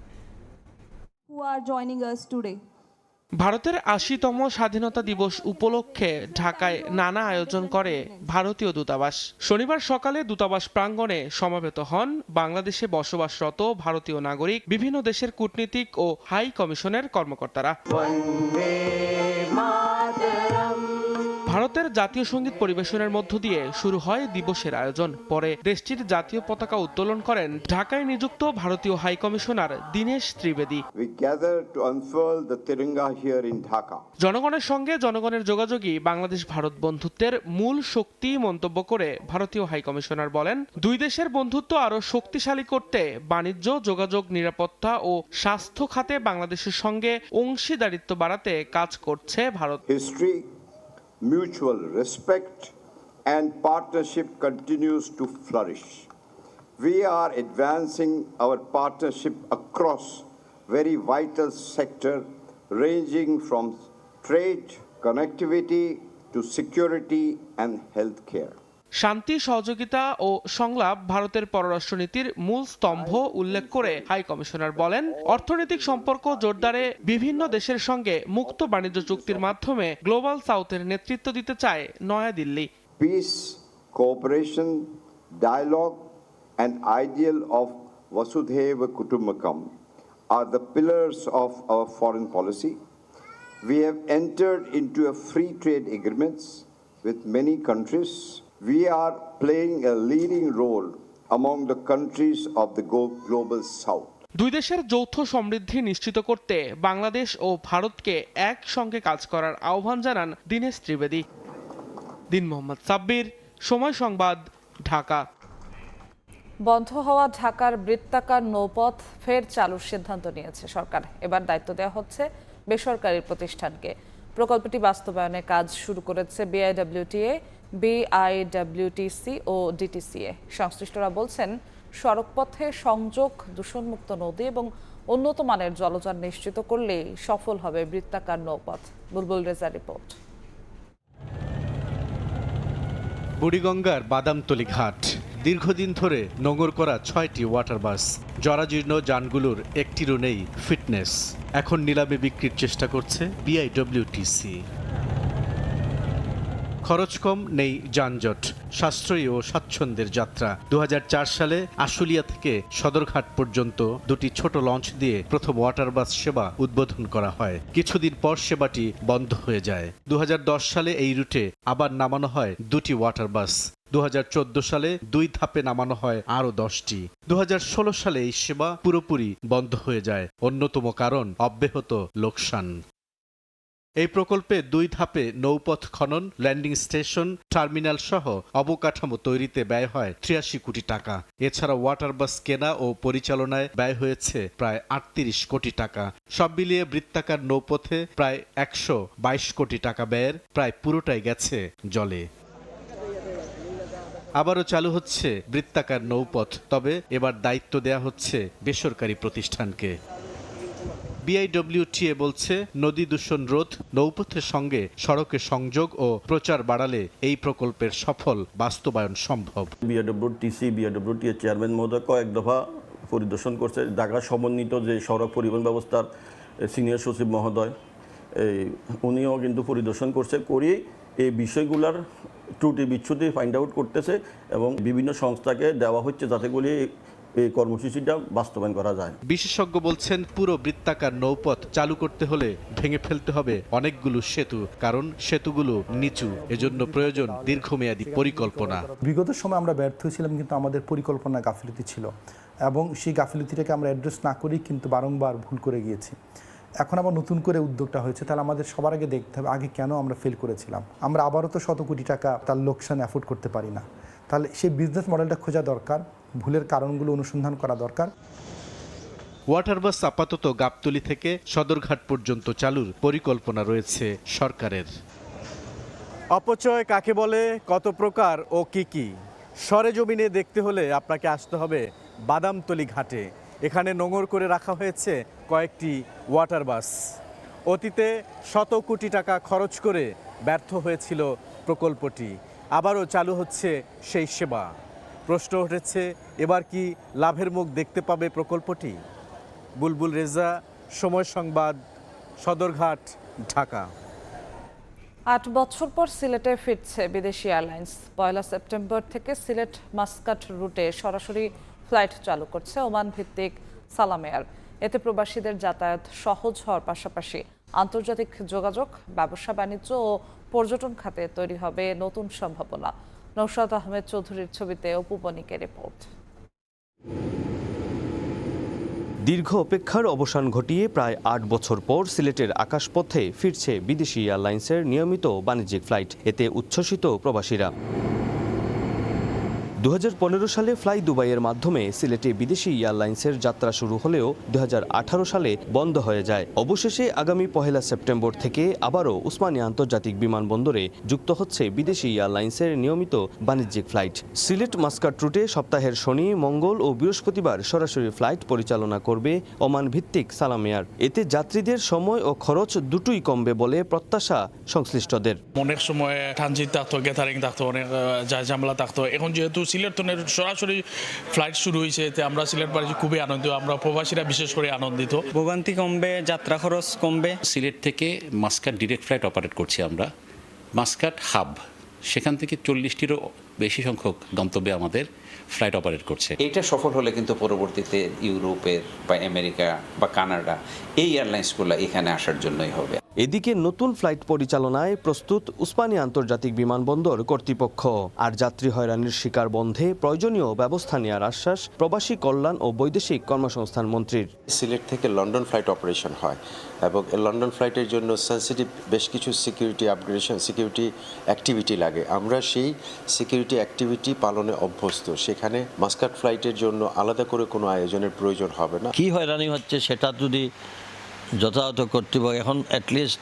ভারতের ৮০তম স্বাধীনতা দিবস উপলক্ষে ঢাকায় নানা আয়োজন করে ভারতীয় দূতাবাস। শনিবার সকালে দূতাবাস প্রাঙ্গণে সমবেত হন বাংলাদেশে বসবাসরত ভারতীয় নাগরিক, বিভিন্ন দেশের কূটনীতিক ও হাই কমিশনের কর্মকর্তারা। ভারতের জাতীয় সঙ্গীত পরিবেশনের মধ্য দিয়ে শুরু হয় দিবসের আয়োজন। পরে দেশটির জাতীয় পতাকা উত্তোলন করেন ঢাকায় নিযুক্ত ভারতীয় হাই কমিশনার দীনেশ ত্রিবেদী। জনগণের সঙ্গে জনগণের যোগাযোগই বাংলাদেশ ভারত বন্ধুত্বের মূল শক্তি মন্তব্য করে ভারতীয় হাই কমিশনার বলেন, দুই দেশের বন্ধুত্ব আরও শক্তিশালী করতে বাণিজ্য, যোগাযোগ, নিরাপত্তা ও স্বাস্থ্য খাতে বাংলাদেশের সঙ্গে অংশীদারিত্ব বাড়াতে কাজ করছে Bharat. Mutual respect and partnership continues to flourish. We are advancing our partnership across very vital sectors ranging from trade, connectivity to security and healthcare. শান্তি, সহযোগিতা ও সংলাপ ভারতের পররাষ্ট্রনীতির মূল স্তম্ভ উল্লেখ করে হাই কমিশনার বলেন, অর্থনৈতিক সম্পর্ক জোরদারে বিভিন্ন দেশের সঙ্গে মুক্ত বাণিজ্য চুক্তির মাধ্যমে গ্লোবাল সাউথের নেতৃত্ব দিতে চায় New Delhi. Peace, cooperation, dialogue and ideal of Vasudhaiva Kutumbakam are the pillars of our foreign policy. We have entered into a free trade agreements with many countries. We are playing a leading role among the countries of the global south. দুই দেশের যৌথ সমৃদ্ধি নিশ্চিত করতে বাংলাদেশ ও ভারতকে একসঙ্গে কাজ করার আহ্বান জানান দীনেশ ত্রিবেদী। দিন মোহাম্মদ সাব্বির, সময় সংবাদ, ঢাকা। বন্ধ হওয়া ঢাকার বৃত্তাকার নৌপথ ফের চালুর সিদ্ধান্ত নিয়েছে সরকার। এবার দায়িত্ব দেওয়া হচ্ছে বেসরকারি প্রতিষ্ঠানকে। প্রকল্পটি বাস্তবায়নে কাজ শুরু করেছে বিআইডব্লিউটিএ, বিআইডব্লিউটিসি ও ডিটিসিএ। সংশ্লিষ্টরা বলছেন, সড়কপথে সংযোগ, দূষণমুক্ত নদী এবং উন্নত মানের জলযান নিশ্চিত করলেই সফল হবে বৃত্তাকার নৌপথ। বুলবুল রেজার রিপোর্ট। বুড়িগঙ্গার বাদামতলী ঘাট দীর্ঘদিন ধরে নোঙর করা ৬টি ওয়াটার বাস, জরাজীর্ণ যানগুলোর একটিরও নেই ফিটনেস। এখন নিলামে বিক্রির চেষ্টা করছে বিআইডব্লিউটিসি। খরচ কম, নেই যানজট, সাশ্রয়ী ও স্বাচ্ছন্দ্যের যাত্রা। 2004 সালে আশুলিয়া থেকে সদরঘাট পর্যন্ত দুটি ছোট লঞ্চ দিয়ে প্রথম ওয়াটার বাস সেবা উদ্বোধন করা হয়। কিছুদিন পর সেবাটি বন্ধ হয়ে যায়। 2010 সালে এই রুটে আবার নামানো হয় দুটি ওয়াটার বাস। 2014 সালে 2 ধাপে নামানো হয় আরও 10টি। 2016 সালে এই সেবা পুরোপুরি বন্ধ হয়ে যায়। অন্যতম কারণ অব্যাহত লোকসান। এই প্রকল্পে 2 ধাপে নৌপথ খনন, ল্যান্ডিং স্টেশন, টার্মিনাল সহ অবকাঠামো তৈরিতে ব্যয় হয় 83 কোটি টাকা। এছাড়া ওয়াটার বাস কেনা ও পরিচালনায় ব্যয় হয়েছে প্রায় 38 কোটি টাকা। সব মিলিয়ে বৃত্তাকার নৌপথে প্রায় 122 কোটি টাকা ব্যয়ের প্রায় পুরোটাই গেছে জলে। আবারও চালু হচ্ছে বৃত্তাকার নৌপথ, তবে এবার দায়িত্ব দেয়া হচ্ছে বেসরকারি প্রতিষ্ঠানকে। বিআইডব্লিউটিএ বলছে, নদী দূষণ রোধ, নৌপথের সঙ্গে সড়কে সংযোগ ও প্রচার বাড়ালে এই প্রকল্পের সফল বাস্তবায়ন সম্ভব। বিআইডব্লিউটিএ চেয়ারম্যান মহোদয় কয়েক দফা পরিদর্শন করছে। ঢাকা সমন্বিত যে সড়ক পরিবহন ব্যবস্থার সিনিয়র সচিব মহোদয় উনিও কিন্তু পরিদর্শন করছে, করিয়ে এই বিষয়গুলোর ত্রুটি বিচ্ছুতি ফাইন্ড আউট করতেছে এবং বিভিন্ন সংস্থাকে দেওয়া হচ্ছে যাতে করে এই কর্মসূচিটা বাস্তবায়ন করা যায়। বিশেষজ্ঞ বলছেন, পুরো বৃত্তাকার নৌপথ চালু করতে হলে ভেঙে ফেলতে হবে অনেকগুলো সেতু, কারণ সেতুগুলো নিচু। এজন্য প্রয়োজন দীর্ঘমেয়াদী পরিকল্পনা। বিগত সময় আমরা ব্যর্থ ছিলাম, কিন্তু আমাদের পরিকল্পনা গাফিলতি ছিল এবং সেই গাফিলতিটাকে আমরা অ্যাড্রেস না করেই কিন্তু বারংবার ভুল করে গিয়েছি। এখন আবার নতুন করে উদ্যোগটা হয়েছে, তাহলে আমাদের সবার আগে দেখতে হবে আগে কেন আমরা ফেল করেছিলাম। আমরা আবারও তো শত কোটি টাকা তার লোকসান অ্যাফোর্ড করতে পারি না। তাহলে সেই বিজনেস মডেলটা খোঁজা দরকার, ভুলের কারণগুলো অনুসন্ধান করা দরকার। ওয়াটার বাস আপাতত গাবতলী থেকে সদরঘাট পর্যন্ত চালুর পরিকল্পনা রয়েছে সরকারের। অপচয় কাকে বলে, কত প্রকার ও কি সরেজমিনে দেখতে হলে আপনাকে আসতে হবে বাদামতলী ঘাটে। এখানে নোঙর করে রাখা হয়েছে কয়েকটি ওয়াটার বাস। অতীতে শত কোটি টাকা খরচ করে ব্যর্থ হয়েছিল প্রকল্পটি, আবারও চালু হচ্ছে সেই সেবা। প্রশ্ন উঠেছে, এবার কি লাভের মুখ দেখতে পাবে প্রকল্পটি? বুলবুল রেজা, সময় সংবাদ, সদরঘাট, ঢাকা। 8 বছর পর সিলেটে ফিরছে বিদেশি এয়ারলাইন্স। 1 সেপ্টেম্বর থেকে সিলেট মাস্কাট রুটে সরাসরি ফ্লাইট চালু করছে ওমান ভিত্তিক সালাম এয়ার। এতে প্রবাসীদের যাতায়াত সহজ হওয়ার পাশাপাশি আন্তর্জাতিক যোগাযোগ, ব্যবসা বাণিজ্য ও পর্যটন খাতে তৈরি হবে নতুন সম্ভাবনা। নৌশাদ আহমেদ চৌধুরীর ছবিতে অপু বণিকের রিপোর্ট। দীর্ঘ অপেক্ষার অবসান ঘটিয়ে প্রায় 8 বছর পর সিলেটের আকাশপথে ফিরছে বিদেশি এয়ারলাইন্সের নিয়মিত বাণিজ্যিক ফ্লাইট। এতে উচ্ছ্বসিত প্রবাসীরা। 2015 সালে ফ্লাই দুবাইয়ের মাধ্যমে সিলেটে বিদেশি এয়ারলাইন্সের যাত্রা শুরু হলেও 2018 সালে বন্ধ হয়ে যায়। অবশেষে আগামী 1 সেপ্টেম্বর থেকে আবারও উসমানিয়া আন্তর্জাতিক বিমানবন্দরে যুক্ত হচ্ছে বিদেশি এয়ারলাইন্সের নিয়মিত বাণিজ্যিক ফ্লাইট। সিলেট মাস্কাট রুটে সপ্তাহের শনি, মঙ্গল ও বৃহস্পতিবার সরাসরি ফ্লাইট পরিচালনা করবে ওমান ভিত্তিক সালাম এয়ার। এতে যাত্রীদের সময় ও খরচ দুটোই কমবে বলে প্রত্যাশা সংশ্লিষ্টদের। অনেক সময় ট্রানজিট থাকতো, গ্যাদারিং থাকতো, অনেক ঝামেলা থাকতো। এখন যেহেতু সিলেট সরাসরি ফ্লাইট শুরু হয়েছে, এতে আমরা সিলেটবাসী খুবই আনন্দিত, আমরা প্রবাসীরা বিশেষ করে আনন্দিত। ভোগান্তি কমবে, যাত্রা খরচ কমবে। সিলেট থেকে মাস্কাট ডিরেক্ট ফ্লাইট অপারেট করছি আমরা। মাস্কাট হাব, সেখান থেকে 40টিরও বেশি সংখ্যক গন্তব্যে আমাদের ফ্লাইট অপারেট করছে। এটা সফল হলে কিন্তু পরবর্তীতে ইউরোপের বা আমেরিকা বা কানাডা এই এয়ারলাইন্সগুলো এখানে আসার জন্যই হবে। এদিকে নতুন ফ্লাইট পরিচালনায় প্রস্তুত উসমানিয়া আন্তর্জাতিক বিমানবন্দর কর্তৃপক্ষ। আর যাত্রী হয়রানির শিকার বন্ধে প্রয়োজনীয় ব্যবস্থা নেওয়ার আশ্বাস প্রবাসী কল্যাণ ও বৈদেশিক কর্মসংস্থান মন্ত্রীর। সিলেট থেকে লন্ডন ফ্লাইট অপারেশন হয় এবং লন্ডন ফ্লাইটের জন্য সেন্সিটিভ বেশ কিছু সিকিউরিটি আপগ্রেডেশন, সিকিউরিটি অ্যাক্টিভিটি লাগে। আমরা সেই সিকিউরিটি অ্যাক্টিভিটি পালনে অভ্যস্ত। সেখানে মাস্কাট ফ্লাইটের জন্য আলাদা করে কোনো আয়োজনের প্রয়োজন হবে না। কি হয়রানি হচ্ছে সেটা যদি যথাযথ কর্তৃপক্ষ, এখন অ্যাটলিস্ট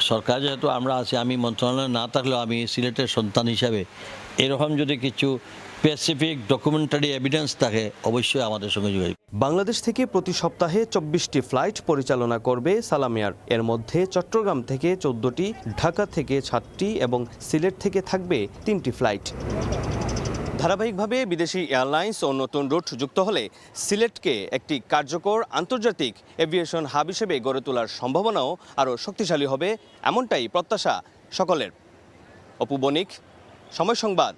সরকার যেহেতু আমরা আছি, আমি মন্ত্রণালয়ে না থাকলেও আমি সিলেটের সন্তান হিসাবে এরকম যদি কিছু স্পেসিফিক ডকুমেন্টারি এভিডেন্স থাকে অবশ্যই আমাদের সঙ্গে যোগাযোগ। বাংলাদেশ থেকে প্রতি সপ্তাহে 24টি ফ্লাইট পরিচালনা করবে সালাম এয়ার। এর মধ্যে চট্টগ্রাম থেকে 14টি, ঢাকা থেকে 7টি এবং সিলেট থেকে থাকবে 3টি ফ্লাইট। ধারাবাহিকভাবে বিদেশি এয়ারলাইন্স ও নতুন রুট যুক্ত হলে সিলেটকে একটি কার্যকর আন্তর্জাতিক এভিয়েশন হাব হিসেবে গড়ে তোলার সম্ভাবনাও আরও শক্তিশালী হবে, এমনটাই প্রত্যাশা সকলের। অপু বণিক, সময় সংবাদ,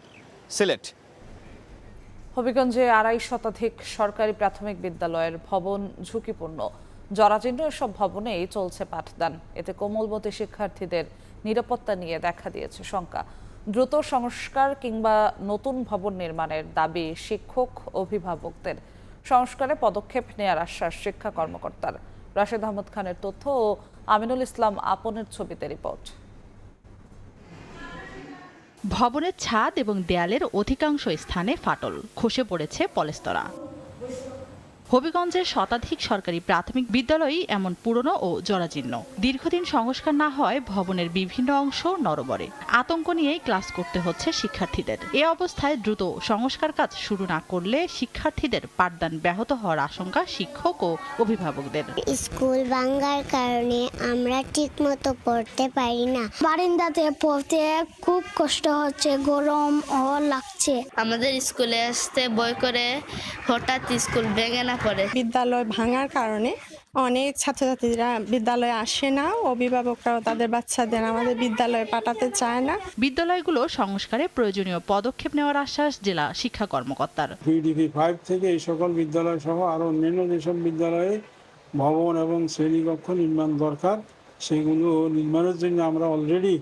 সিলেট। হবিগঞ্জে ২৫০ শতাধিক সরকারি প্রাথমিক বিদ্যালয়ের ভবন ঝুঁকিপূর্ণ। জরাজীর্ণ এসব ভবনেই চলছে পাঠদান। এতে কোমলমতি শিক্ষার্থীদের নিরাপত্তা নিয়ে দেখা দিয়েছে শঙ্কা। দ্রুত সংস্কার কিংবা নতুন ভবন নির্মাণের দাবি শিক্ষক অভিভাবকদের। সংস্কারে পদক্ষেপ নেয়ার আশ্বাস শিক্ষা কর্মকর্তার। রাশেদ আহমদ খানের তথ্য ও আমিনুল ইসলাম আপনের ছবিতে রিপোর্ট। ভবনের ছাদ এবং দেয়ালের অধিকাংশ স্থানে ফাটল, খসে পড়েছে পলেস্তরা। হবিগঞ্জের শতাধিক সরকারি প্রাথমিক বিদ্যালয়ই এমন পুরনো ও জরাজীর্ণ। দীর্ঘদিন সংস্কার না হয় ভবনের বিভিন্ন অংশ নড়বড়ে। আতঙ্ক নিয়েই ক্লাস করতে হচ্ছে শিক্ষার্থীদের। এ অবস্থায় দ্রুত সংস্কার কাজ শুরু না করলে শিক্ষার্থীদের পাঠদান ব্যাহত হওয়ার আশঙ্কা শিক্ষক ও অভিভাবকদের। স্কুল ভাঙার কারণে আমরা ঠিকমতো পড়তে পারি না। বারান্দাতে পড়তে খুব কষ্ট হচ্ছে, গরম ও লাগছে। আমাদের স্কুলে আসতে ভয় করে, হঠাৎ স্কুল ভেঙে না পড়ে। বিদ্যালয় ভাঙার কারণে অনেক ছাত্রছাত্রীরা বিদ্যালয়ে আসে না, অভিভাবকরাও তাদের বাচ্চাদের আমাদের বিদ্যালয়ে পাঠাতে চায় না। বিদ্যালয়গুলো সংস্কারে প্রয়োজনীয় পদক্ষেপ নেওয়ার আশ্বাস জেলা শিক্ষা কর্মকর্তার। PDP 5 থেকে এই সকল বিদ্যালয় সহ আরো অন্যান্য যেসব বিদ্যালয়ে ভবন এবং শ্রেণীকক্ষ নির্মাণ দরকার, সেগুলো নির্মাণের জন্য আমরা অলরেডি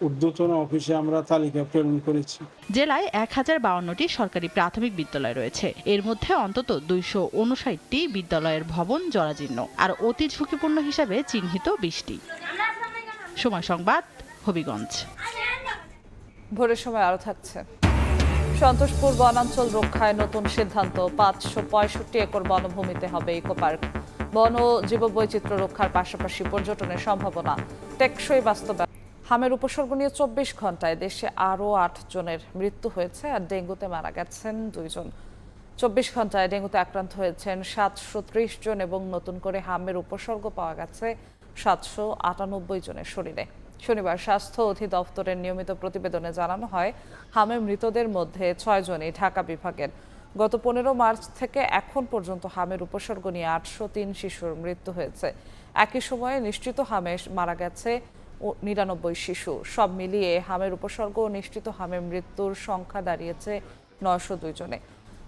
ঊর্ধ্বতন অফিসে আমরা তালিকা প্রেরণ করেছি। জেলায় 1052টি সরকারি প্রাথমিক বিদ্যালয় রয়েছে। এর মধ্যে অন্তত 259টি বিদ্যালয়ের ভবন জরাজীর্ণ আর অতি ঝুঁকিপূর্ণ হিসাবে চিহ্নিত 20টি। সময় সংবাদ, হবিগঞ্জ। ভোরের সময় আরো থাকছে। সন্তোষপুর বনাঞ্চল রক্ষায় নতুন সিদ্ধান্ত। 565 একর বনভূমিতে হবে ইকো পার্ক। বন ও জীববৈচিত্র্য রক্ষার পাশাপাশি পর্যটনের সম্ভাবনা। টেকসই বাস্তবায়ন। হামের উপসর্গ নিয়ে 24 ঘন্টায় দেশে আরও 8 জনের মৃত্যু হয়েছে আর ডেঙ্গুতে মারা গেছেন 2 জন। 24 ঘন্টায় ডেঙ্গুতে আক্রান্ত হয়েছেন 730 জন এবং নতুন করে হামের উপসর্গ পাওয়া গেছে 798 জনের শরীরে। শনিবার স্বাস্থ্য অধিদপ্তরের নিয়মিত প্রতিবেদনে জানানো হয়, হামের মৃতদের মধ্যে 6 জনই ঢাকা বিভাগের। গত 15 মার্চ থেকে এখন পর্যন্ত হামের উপসর্গ নিয়ে 803 শিশুর মৃত্যু হয়েছে। একই সময়ে নিশ্চিত হামে মারা গেছে 99 শিশু। সব মিলিয়ে হামের উপসর্গ ও নিশ্চিত হামের মৃত্যুর সংখ্যা দাঁড়িয়েছে 902 জনে।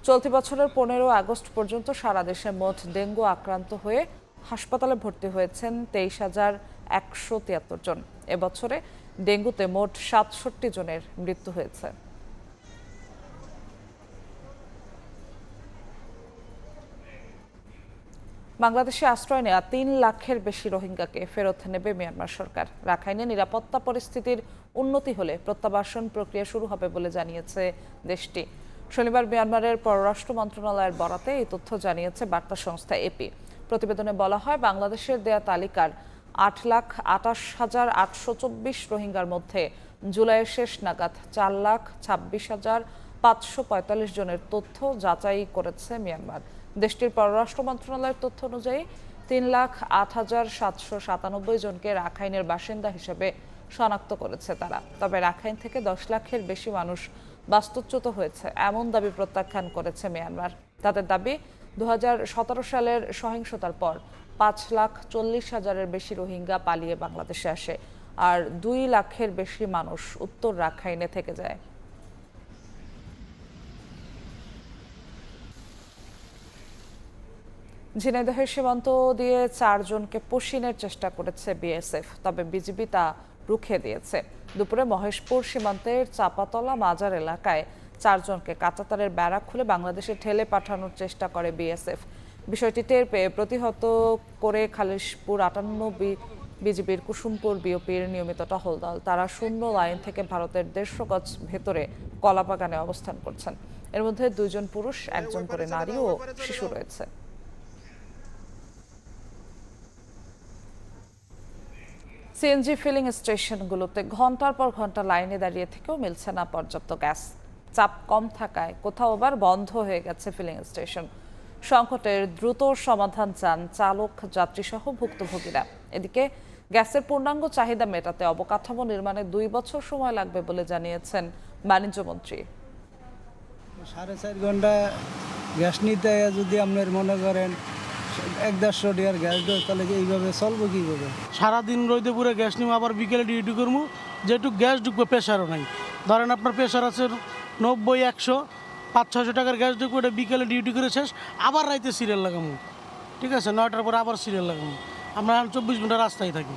চলতি বছরের 15 আগস্ট পর্যন্ত সারা দেশে মোট ডেঙ্গু আক্রান্ত হয়ে হাসপাতালে ভর্তি হয়েছেন 23,173 জন। এবছরে ডেঙ্গুতে মোট 67 জনের মৃত্যু হয়েছে। বাংলাদেশে আশ্রয় নেওয়া 3 লাখের বেশি রোহিঙ্গাকে ফেরত নেবে মিয়ানমার সরকার। রাখাইনে নিরাপত্তা পরিস্থিতির উন্নতি হলে প্রত্যাবাসন প্রক্রিয়া শুরু হবে বলে জানিয়েছে দেশটি। শনিবার মিয়ানমারের পররাষ্ট্র মন্ত্রণালয়ের বরাতে এই তথ্য জানিয়েছে বার্তা সংস্থা AP। প্রতিবেদনে বলা হয়, বাংলাদেশের দেয়া তালিকার 8,28,824 রোহিঙ্গার মধ্যে জুলাইয়ের শেষ নাগাদ 4,26,545 জনের তথ্য যাচাই করেছে মিয়ানমার। দেশটির পররাষ্ট্র মন্ত্রণালয়ের তথ্য অনুযায়ী 3,08,797 জনকে রাখাইনের বাসিন্দা হিসেবে শনাক্ত করেছে তারা। তবে রাখাইন থেকে 10 লাখের বেশি মানুষ বাস্তুচ্যুত হয়েছে এমন দাবি প্রত্যাখ্যান করেছে মিয়ানমার। তাদের দাবি, 2017 সালের সহিংসতার পর 5,40,000-এর বেশি রোহিঙ্গা পালিয়ে বাংলাদেশে আসে আর 2 লাখের বেশি মানুষ উত্তর রাখাইনে থেকে যায়। ঝিনাইদহের সীমান্ত দিয়ে 4 জনকে পশিনের চেষ্টা করেছে বিএসএফ, তবে বিজিবি তা রুখে দিয়েছে। দুপুরে মহেশপুর সীমান্তের চাপাতলা মাজার এলাকায় 4 জনকে কাঁচাতারের বেড়া খুলে বাংলাদেশে ঠেলে পাঠানোর চেষ্টা করে বিএসএফ। বিষয়টি টের পেয়ে প্রতিহত করে খালিশপুর 58 বিজিবির কুসুমপুর বিওপির নিয়মিত টহল দল। তারা শূন্য লাইন থেকে ভারতের 150 গজ ভেতরে কলাবাগানে অবস্থান করছেন। এর মধ্যে 2 জন পুরুষ, 1 জন করে নারী ও শিশু রয়েছে। সিএনজি ফিলিং স্টেশনগুলোতে ঘন্টার পর ঘন্টা লাইনে দাঁড়িয়ে থেকেও মিলছে না পর্যাপ্ত গ্যাস। চাপ কম থাকায় কোথাও আবার বন্ধ হয়ে গেছে ফিলিং স্টেশন। সংকটের দ্রুত সমাধান চান চালক, যাত্রী সহ ভুক্তভোগীরা। এদিকে গ্যাসের পূর্ণাঙ্গ চাহিদা মেটাতে অবকাঠামো নির্মাণে 2 বছর সময় লাগবে বলে জানিয়েছেন বাণিজ্যমন্ত্রী। 4.5 ঘন্টা গ্যাস নিতে যদি আপনার মনে করেন 1-1.5 টাকার গ্যাস দেয়, তাহলে এইভাবে চলবো কীভাবে? সারাদিন রইতে পুরো গ্যাস নিব, আবার বিকেলে ডিউটি করবো, যেটুকু গ্যাস ঢুকবে প্রেশারও নাই। ধরেন আপনার প্রেশার আছে 90-100, 500-600 টাকার গ্যাস ঢুকবে, ওটা বিকেলে ডিউটি করে শেষ, আবার রাইতে সিরিয়াল লাগাবো, ঠিক আছে, 9টার পরে আবার সিরিয়াল লাগাবো। আমরা 24 ঘন্টা রাস্তায় থাকি।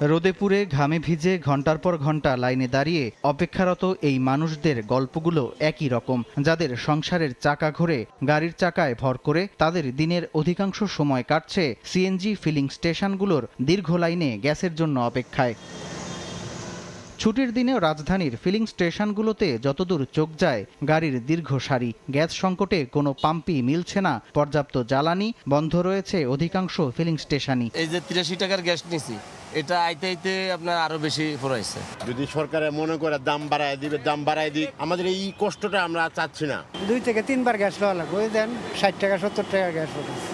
রোদে পুড়ে ঘামে ভিজে ঘন্টার পর ঘন্টা লাইনে দাঁড়িয়ে অপেক্ষারত এই মানুষদের গল্পগুলো একই রকম। যাদের সংসারের চাকা ঘোরে গাড়ির চাকায় ভর করে, তাদের দিনের অধিকাংশ সময় কাটছে সিএনজি ফিলিং স্টেশনগুলোর দীর্ঘ লাইনে গ্যাসের জন্য অপেক্ষায়। ছুটির দিনেও রাজধানীর ফিলিং স্টেশনগুলোতে যতদূর চোখ যায় গাড়ির দীর্ঘ সারি। গ্যাস সংকটে কোনো পাম্পই মিলছে না পর্যাপ্ত জ্বালানি, বন্ধ রয়েছে অধিকাংশ ফিলিং স্টেশনই। এই যে 83 টাকার গ্যাস নিছি, এটা আইতে আইতে আপনার আরো বেশি পড়াইছে। যদি সরকারে মনে করে দাম বাড়ায় দিবে, দাম বাড়ায় দিক, আমাদের এই কষ্টটা আমরা চাচ্ছি না। 2 থেকে 3 বার গ্যাস লওয়া লাগবে, ওই দেন 60 টাকা 70 টাকা গ্যাস পড়েছে,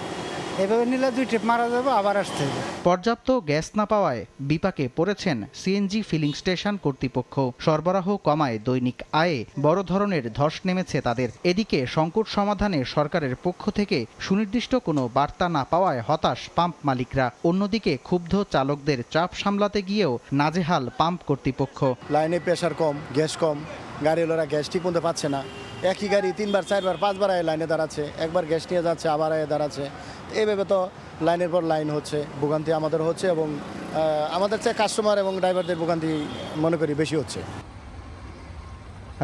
এভাবে নিলে 2 ট্রিপ মারা যাবে, আবার আসতে হবে। পর্যাপ্ত গ্যাস না পাওয়ায় বিপাকে পড়েছেন সিএনজি ফিলিং স্টেশন কর্তৃপক্ষ। সরবরাহ কমায় দৈনিক আয়ে বড় ধরনের ধস নেমেছে তাদের। এদিকে সংকট সমাধানে সরকারের পক্ষ থেকে সুনির্দিষ্ট কোনো বার্তা না পাওয়ায় হতাশ পাম্প মালিকরা। অন্যদিকে ক্ষুব্ধ চালকদের চাপ সামলাতে গিয়েও নাজেহাল পাম্প কর্তৃপক্ষ। লাইনে প্রেশার কম, গ্যাস কম, গাড়িওয়ালারা গ্যাস ঠিক মতো পাচ্ছে না। একই গাড়ি 3 বার 4 বার 5 বার লাইনে দাঁড়াচ্ছে, একবার গ্যাস নিয়ে যাচ্ছে আবার দাঁড়াচ্ছে। এইভাবে তো লাইনের পর লাইন হচ্ছে, ভোগান্তি আমাদের হচ্ছে, এবং আমাদের চেয়ে কাস্টমার এবং ড্রাইভারদের ভোগান্তি মনে করি বেশি হচ্ছে।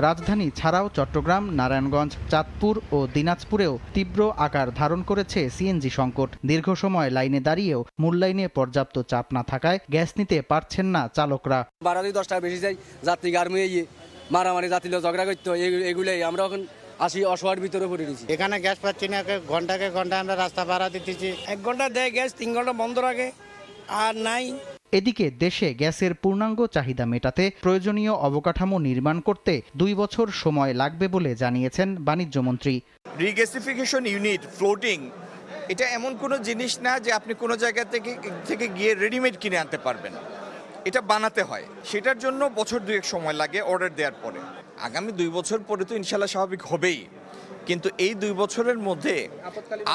রাজধানী ছাড়াও চট্টগ্রাম, নারায়ণগঞ্জ, চাঁদপুর ও দিনাজপুরেও তীব্র আকার ধারণ করেছে সিএনজি সংকট। দীর্ঘ সময় লাইনে দাঁড়িয়েও মূল লাইনে পর্যাপ্ত চাপ না থাকায় গ্যাস নিতে পারছেন না চালকরা। বাড়ালি 10 টাকা বেশি যাই, যাত্রী গার্মে মারামারি, যাত্রীরা ঝগড়া করতো, এগুলোই আমরা এখন আসি অসহায়ের ভিতরে পড়ে দিচ্ছি। এখানে গ্যাস পাচ্ছি না, ঘন্টাকে ঘন্টা আমরা রাস্তা ভাড়া দিতেছি। 1 ঘন্টা দেয় গ্যাস, 3 ঘন্টা বন্ধ রাখে, আর নাই। এদিকে দেশে গ্যাসের পূর্ণাঙ্গ চাহিদা মেটাতে প্রয়োজনীয় অবকাঠামো নির্মাণ করতে 2 বছর সময় লাগবে বলে জানিয়েছেন বাণিজ্যমন্ত্রী। রিগ্যাসিফিকেশন ইউনিট ফ্লোটিং, এটা এমন কোনো জিনিস না যে আপনি কোনো জায়গা থেকে গিয়ে রেডিমেড কিনে আনতে পারবেন। এটা বানাতে হয়, সেটার জন্য বছর 2 সময় লাগে অর্ডার দেওয়ার পরে। আগামী 2 বছর পরে তো ইনশাল্লাহ স্বাভাবিক হবেই, কিন্তু এই 2 বছরের মধ্যে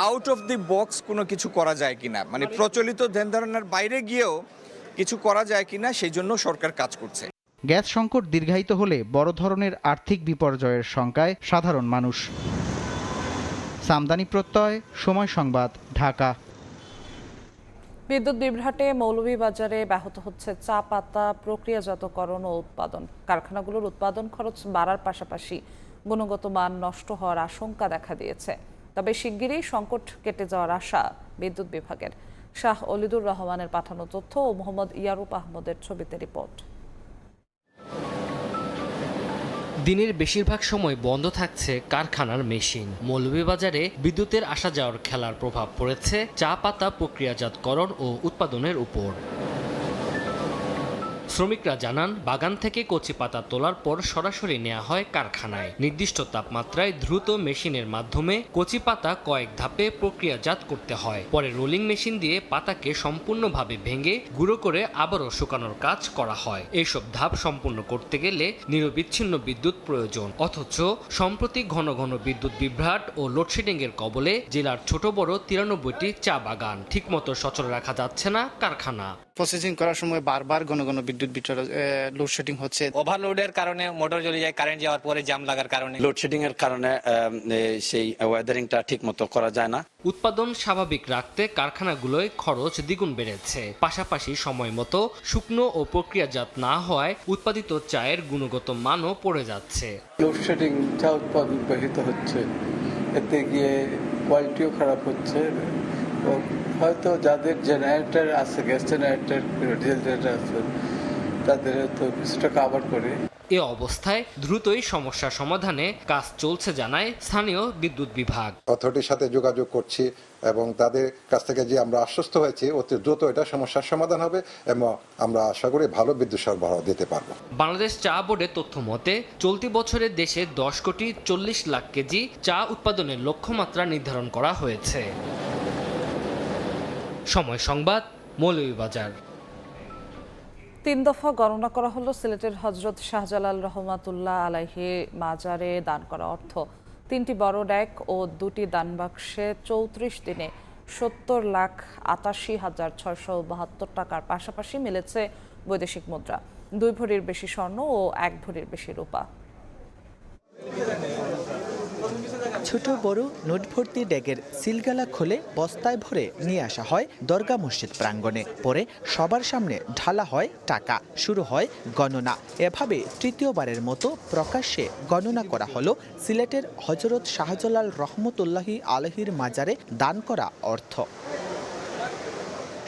আউট অফ দি বক্স কোনো কিছু করা যায় কিনা, মানে প্রচলিত ধ্যান ধারণার বাইরে গিয়েও কিছু করা যায় কিনা, সেই জন্য সরকার কাজ করছে। গ্যাস সংকট দীর্ঘায়িত হলে বড় ধরনের আর্থিক বিপর্যয়ের শঙ্কায় সাধারণ মানুষ। সামদানি প্রত্যয়, সময় সংবাদ, ঢাকা। বিদ্যুৎ বিভ্রাটে মৌলভীবাজারে ব্যাহত হচ্ছে চা পাতা প্রক্রিয়াজাতকরণ ও উৎপাদন। কারখানাগুলোর উৎপাদন খরচ বাড়ার পাশাপাশি গুণগত মান নষ্ট হওয়ার আশঙ্কা দেখা দিয়েছে। তবে শিগগিরই সংকট কেটে যাওয়ার আশা বিদ্যুৎ বিভাগের। শাহ অলিদুর রহমানের পাঠানো তথ্য ও মোহাম্মদ ইয়ারুপ আহমদের ছবিতে রিপোর্ট। দিনের বেশিরভাগ সময় বন্ধ থাকছে কারখানার মেশিন। মৌলভীবাজারে বিদ্যুতের আসা যাওয়ার খেলার প্রভাব পড়েছে চা পাতা প্রক্রিয়াজাতকরণ ও উৎপাদনের উপর। শ্রমিকরা জানান, বাগান থেকে কচি পাতা তোলার পর সরাসরি নেওয়া হয় কারখানায়। নির্দিষ্ট তাপমাত্রায় দ্রুত মেশিনের মাধ্যমে কচি পাতা কয়েক ধাপে প্রক্রিয়াজাত করতে হয়। পরে রোলিং মেশিন দিয়ে পাতাকে সম্পূর্ণভাবে ভেঙে গুঁড়ো করে আবারও শুকানোর কাজ করা হয়। এইসব ধাপ সম্পূর্ণ করতে গেলে নিরবিচ্ছিন্ন বিদ্যুৎ প্রয়োজন। অথচ সম্প্রতি ঘন ঘন বিদ্যুৎ বিভ্রাট ও লোডশেডিং এর কবলে জেলার ছোট বড় 93টি চা বাগান। ঠিকমতো সচল রাখা যাচ্ছে না কারখানা। প্রসেসিং করার সময় বারবার ঘন ঘন বিদ্যুৎ লোডশেডিং হচ্ছে। ওভারলোডের কারণে মোটর জ্বলে যায়, কারেন্ট যাওয়ার পরে জ্যাম লাগার কারণে, লোডশেডিং এর কারণে সেই ওয়েদারিংটা ঠিকমতো করা যায় না। উৎপাদন স্বাভাবিক রাখতে কারখানাগুলোয় খরচ দ্বিগুণ বেড়েছে। পাশাপাশি সময় মতো শুকনো ও প্রক্রিয়াজাত না হওয়ায় উৎপাদিত চায়ের গুণগত মানও পড়ে যাচ্ছে। লোডশেডিং চা উৎপাদন ব্যাহত হচ্ছে, এতে গিয়ে কোয়ালিটিও খারাপ হচ্ছে। হয়তো যাদের জেনারেটর আছে, গ্যাস জেনারেটর, ডিজেল জেনারেটর আছে, তাদের হয়তো কিছুটা কাভার করে। এ অবস্থায় দ্রুতই সমস্যা সমাধানে কাজ চলছে জানায় স্থানীয় বিদ্যুৎ বিভাগ। অথরিটির সাথে যোগাযোগ করছি এবং তাদের কাছ থেকে যে আমরা আশ্বস্ত হয়েছি অতি দ্রুত এটা সমস্যার সমাধান হবে এবং আমরা আশা করি ভালো বিদ্যুৎ সরবরাহ দিতে পারবো। বাংলাদেশ চা বোর্ডের তথ্য মতে চলতি বছরে দেশে 10,40,00,000 কেজি চা উৎপাদনের লক্ষ্যমাত্রা নির্ধারণ করা হয়েছে। সময় সংবাদ, মৌলভীবাজার। 3 দফা গণনা করা হলো সিলেটের হজরত শাহজালাল রহমাতুল্লাহ আলাইহি মাজারে দান করা অর্থ। 3টি বড় ডেক ও 2টি দান বাক্সে 34 দিনে 70,88,672 টাকার পাশাপাশি মিলেছে বৈদেশিক মুদ্রা। 2 ভরির বেশি স্বর্ণ ও 1 ভরির বেশি রূপা। ছোট বড় নোট ভর্তি ড্যাগের সিলগালা খুলে বস্তায় ভরে নিয়ে আসা হয় দরগা মসজিদ প্রাঙ্গণে। পরে সবার সামনে ঢালা হয় টাকা, শুরু হয় গণনা। এভাবে তৃতীয়বারের মতো প্রকাশ্যে গণনা করা হলো সিলেটের হযরত শাহজালাল রহমতুল্লাহি আলাইহির মাজারে দান করা অর্থ।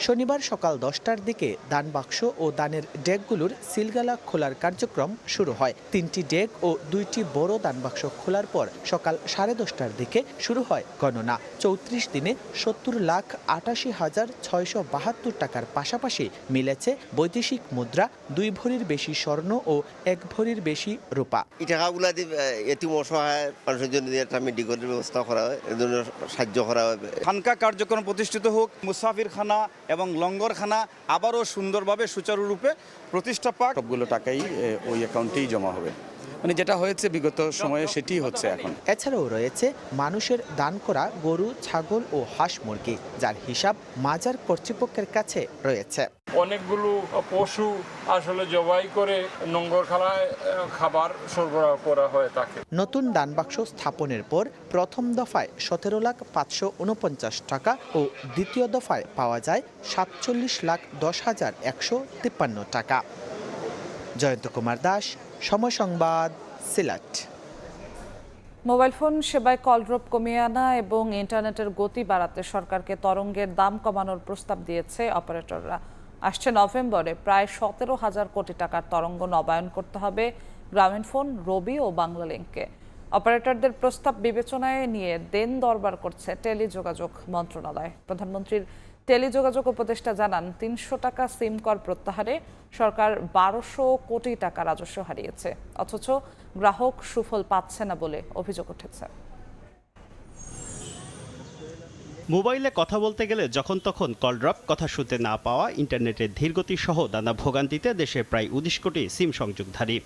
শনিবার সকাল 10টার দিকে দান বাক্স ও দানের ডেকগুলোর সিলগালা খোলার কার্যক্রম শুরু হয়। 3টি ডেক ও 2টি বড় দান বাক্স খোলার পর সকাল 10:30টার দিকে শুরু হয় গণনা। 34 দিনে 70,88,672 টাকার পাশাপাশি মিলেছে বৈদেশিক মুদ্রা, 2 ভরির বেশি স্বর্ণ ও 1 ভরির বেশি রূপা। এই টাকাগুলা এতিম অসহায় মানুষের জন্য একটা মেডিকেলের ব্যবস্থা করা হয়, এর জন্য সাহায্য করা হবে। খানকা কার্যক্রম প্রতিষ্ঠিত হোক, মুসাফিরখানা এবং লঙ্গরখানা আবারও সুন্দরভাবে সুচারুরূপে প্রতিষ্ঠা পাক। সবগুলো টাকাই ওই অ্যাকাউন্টেই জমা হবে, মানে যেটা হয়েছে বিগত সময়ে সেটিই হচ্ছে এখন। এছাড়াও রয়েছে মানুষের দান করা গরু, ছাগল ও হাঁস মুরগি, যার হিসাব মাজার কর্তৃপক্ষের কাছে রয়েছে। অনেকগুলো পশু আসলে জবাই করে লঙ্গরখানায় খাবার সরবরাহ করা হয় তাকে। নতুন দানবাক্স স্থাপনের পর প্রথম দফায় 17,549 টাকা ও দ্বিতীয় দফায় পাওয়া যায় 47,10,153 টাকা। জয়ন্ত কুমার দাস, সময় সংবাদ, সিলেট। মোবাইল ফোন সেবায় কল ড্রপ কমিয়ে আনা এবং ইন্টারনেটের গতি বাড়াতে সরকারকে তরঙ্গের দাম কমানোর প্রস্তাব দিয়েছে অপারেটররা। আসছে নভেম্বরে প্রায় 17,000 কোটি টাকার তরঙ্গ নবায়ন করতে হবে গ্রামীণফোন, রবি ও বাংলালিংককে। অপারেটরদের প্রস্তাব বিবেচনায় নিয়ে দেন দরবার করছে টেলিযোগাযোগ মন্ত্রণালয়। প্রধানমন্ত্রীর টেলিযোগাযোগ উপদেষ্টা জানান, 300 টাকা সিম কর প্রত্যাহারে সরকার 1200 কোটি টাকা রাজস্ব হারিয়েছে, অথচ গ্রাহক সুফল পাচ্ছে না বলে অভিযোগ উঠেছে। মোবাইলে কথা বলতে গেলে যখন তখন কল ড্রপ, কথা শুনতে না পাওয়া, ইন্টারনেটের ধীরগতি সহ নানা ভোগান্তিতে দেশে প্রায় 19 কোটি সিম সংযোগধারী।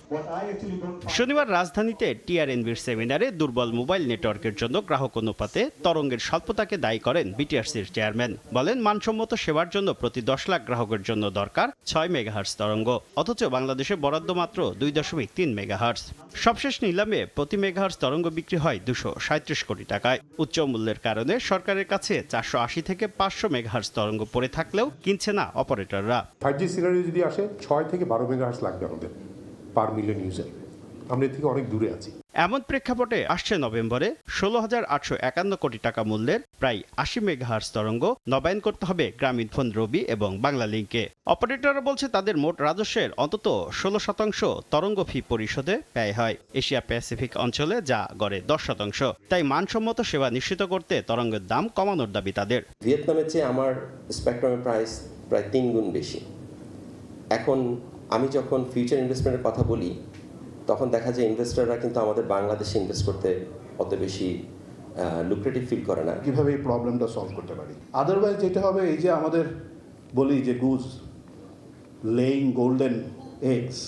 শনিবার রাজধানীতে টিআরএনবির সেমিনারে দুর্বল মোবাইল নেটওয়ার্কের জন্য গ্রাহক অনুপাতে তরঙ্গের স্বল্পতাকে দায়ী করেন বিটিআরসির চেয়ারম্যান। বলেন, মানসম্মত সেবার জন্য প্রতি 10 লাখ গ্রাহকের জন্য দরকার 6 মেগাহার্টজ তরঙ্গ, অথচ বাংলাদেশে বরাদ্দ মাত্র 2.3 মেগাহার্টজ। সবশেষ নিলামে প্রতি মেগাহার্টজ তরঙ্গ বিক্রি হয় 237 কোটি টাকায়। উচ্চ মূল্যের কারণে সরকারের কাছে 480 থেকে 500 মেগাহার্টজ তরঙ্গ পড়ে থাকলেও কিনছে না অপারেটররা। 5G সিনারিও যদি আসে 6 থেকে 12 মেগাহার্টজ লাগবে আমাদের পার মিলিয়ন ইউজার। আমরা এর থেকে অনেক দূরে আছি। এমন প্রেক্ষাপটে আসছে নভেম্বরে 16,851 কোটি টাকা মূল্যের প্রায় 80 মেগাহার্টজ তরঙ্গ নবায়ন করতে হবে গ্রামীণফোন, রবি এবং বাংলালিংকে। অপারেটররা বলছে, তাদের মোট রাজস্বের অন্তত 16% তরঙ্গ ফি পরিশোধে ব্যয় হয়। এশিয়া প্যাসিফিক অঞ্চলে যা গড়ে 10%। তাই মানসম্মত সেবা নিশ্চিত করতে তরঙ্গের দাম কমানোর দাবি তাদের। ভিয়েতনামের চেয়ে আমার স্পেকট্রামের প্রাইস প্রায় 3 গুণ বেশি। এখন আমি যখন ফিউচার ইনভেস্টমেন্টের কথা বলি, তখন দেখা যায় ইনভেস্টররা কিন্তু আমাদের বাংলাদেশে ইনভেস্ট করতে অত বেশি লুক্রেটিভ ফিল করে না। কিভাবে এই প্রবলেমটা সলভ করতে পারি? আদারওয়াইজ যেটা হবে, এই যে আমাদের বলি যে goose laying golden eggs,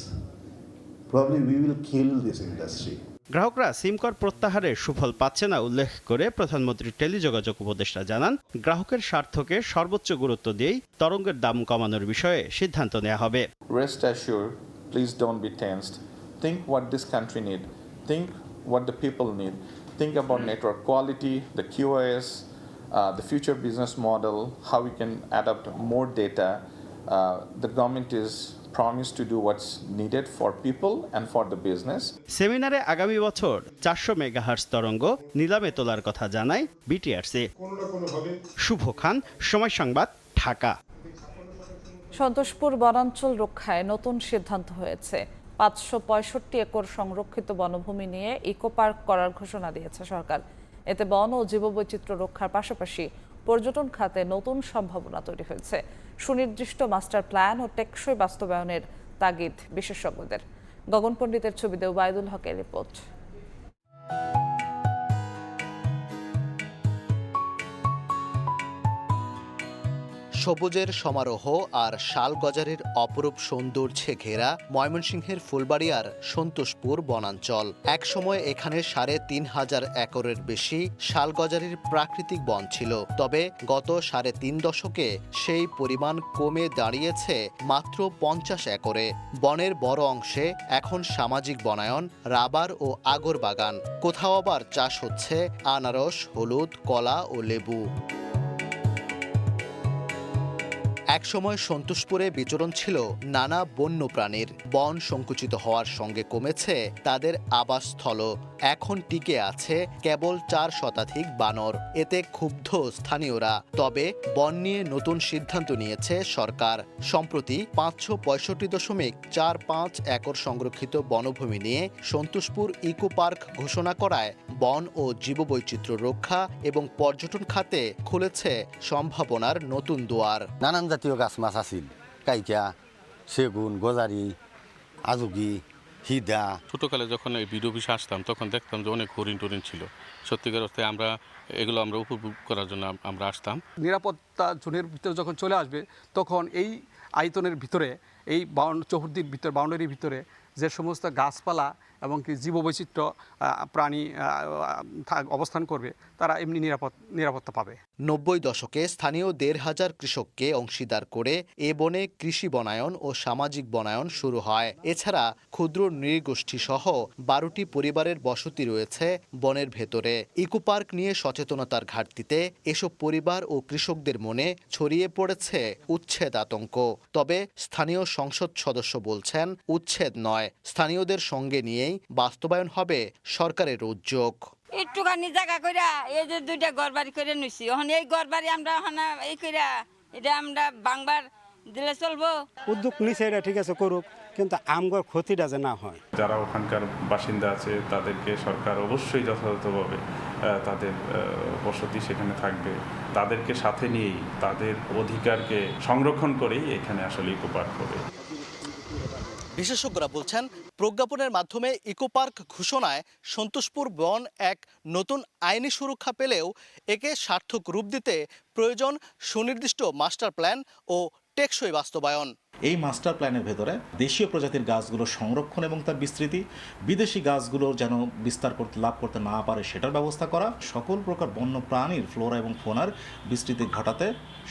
probably we will kill this industry. গ্রাহকরা সিম কর প্রত্যাহারের সুফল পাচ্ছে না উল্লেখ করে প্রধানমন্ত্রী টেলিযোগাযোগ উপদেষ্টা জানান, গ্রাহকের স্বার্থকে সর্বোচ্চ গুরুত্ব দিয়েই তরঙ্গের দাম কমানোর বিষয়ে সিদ্ধান্ত নেওয়া হবে। Rest assured, please don't be tensed. Think what this country need. Think what the people need. Think about network quality, the QoS, the future business model, how we can adapt more data. The government is promised to do what's needed for people and for the business. সেমিনারে আগামী বছর 400 megahertz তরঙ্গ নিলামে তোলার কথা জানায় BTRC. শুভ খান, সময় সংবাদ, ঢাকা। সন্তোষপুর বনাঞ্চল রক্ষায় নতুন সিদ্ধান্ত হয়েছে। 565 একর সংরক্ষিত বনভূমি নিয়ে ইকো পার্ক করার ঘোষণা দিয়েছে সরকার। এতে বন ও জীববৈচিত্র্য রক্ষার পাশাপাশি পর্যটন খাতে নতুন সম্ভাবনা তৈরি হয়েছে। সুনির্দিষ্ট মাস্টার প্ল্যান ও টেকসই বাস্তবায়নের তাগিদ বিশেষজ্ঞদের। গগন পণ্ডিতের ছবিতে ওবায়দুল হকের রিপোর্ট। সবুজের সমারোহ আর শালগজারের অপরূপ সৌন্দর্যে ঘেরা ময়মনসিংহের ফুলবাড়িয়ার সন্তোষপুর বনাঞ্চল। একসময় এখানে ৩,৫০০ একরের বেশি শালগজারের প্রাকৃতিক বন ছিল, তবে গত ৩.৫ দশকে সেই পরিমাণ কমে দাঁড়িয়েছে মাত্র ৫০ একরে। বনের বড় অংশে এখন সামাজিক বনায়ন, রাবার ও আগর বাগান, কোথাও আবার চাষ হচ্ছে আনারস, হলুদ, কলা ও লেবু। একসময় সন্তোষপুরে বিচরণ ছিল নানা বন্য প্রাণীর। বন সংকুচিত হওয়ার সঙ্গে কমেছে তাদের আবাসস্থল। এখন টিকে আছে কেবল ৪ শতাধিক বানর। এতে ক্ষুব্ধ স্থানীয়রা। তবে বন নিয়ে নতুন সিদ্ধান্ত নিয়েছে সরকার। সম্প্রতি ৫৬৫.৪৫ একর সংরক্ষিত বনভূমি নিয়ে সন্তোষপুর ইকো পার্ক ঘোষণা করায় বন ও জীববৈচিত্র্য রক্ষা এবং পর্যটন খাতে খুলেছে সম্ভাবনার নতুন দুয়ার। নানান জাতীয় গাছ মাছ আছিল, কাইকা, সেগুন, গজারি, আজুগি, হিদা। ছোটোকালে যখন এই বিডিও অফিসে আসতাম তখন দেখতাম যে অনেক হরিণ টরিণ ছিল। সত্যিকার অর্থে এগুলো আমরা উপভোগ করার জন্য আমরা আসতাম। নিরাপত্তা জোনের ভিতরে যখন চলে আসবে তখন এই আয়তনের ভিতরে, এই চৌহদ্দির ভিতরে, বাউন্ডারির ভিতরে যে সমস্ত গাছপালা এবং কি জীববৈচিত্র্য প্রাণী অবস্থান করবে তারা এমনি নিরাপত্তা পাবে। ৯০ দশকে স্থানীয় ১,৫০০ কৃষককে অংশীদার করে এ বনে কৃষি বনায়ন ও সামাজিক বনায়ন শুরু হয়। এছাড়া ক্ষুদ্র নৃগোষ্ঠী সহ ১২টি পরিবারের বসতি রয়েছে বনের ভেতরে। ইকো পার্ক নিয়ে সচেতনতার ঘাটতিতে এসব পরিবার ও কৃষকদের মনে ছড়িয়ে পড়েছে উচ্ছেদ আতঙ্ক। তবে স্থানীয় সংসদ সদস্য বলছেন উচ্ছেদ নয়, স্থানীয়দের সঙ্গে নিয়েই বাস্তবায়ন হবে সরকারের উদ্যোগ। একটুখানি জায়গা কইরা এই যে 2টা ঘরবাড়ি করে নিছি, এখন এই ঘরবাড়ি আমরা এই কইরা এটা আমরা বাংবার দিলে চলবো। উদ্যোগ নিছে এটা ঠিক আছে করুক, কিন্তু আমগর ক্ষতিটা যে না হয়। যারা ওখানকার বাসিন্দা আছে তাদেরকে সরকার অবশ্যই যথাযথভাবে তাদের বসতি সেখানে থাকবে, তাদেরকে সাথে নিয়েই তাদের অধিকারকে সংরক্ষণ করেই এখানে আসলে ইকো পার্ক হবে। বিশেষজ্ঞরা বলছেন প্রজ্ঞাপনের মাধ্যমে ইকো পার্ক ঘোষণায় সন্তোষপুর বন এক নতুন আইনি সুরক্ষা পেলেও একে সার্থক রূপ দিতে প্রয়োজন সুনির্দিষ্ট মাস্টার প্ল্যান ও টেকসই বাস্তবায়ন। এই মাস্টার প্ল্যানের ভেতরে দেশীয় প্রজাতির গাছগুলোর সংরক্ষণ এবং তার বিস্তৃতি, বিদেশি গাছগুলো যেন বিস্তার লাভ করতে না পারে সেটার ব্যবস্থা করা, সকল প্রকার বন্য প্রাণীর ফ্লোরা এবং ফোনার বিস্তৃতি ঘটাতে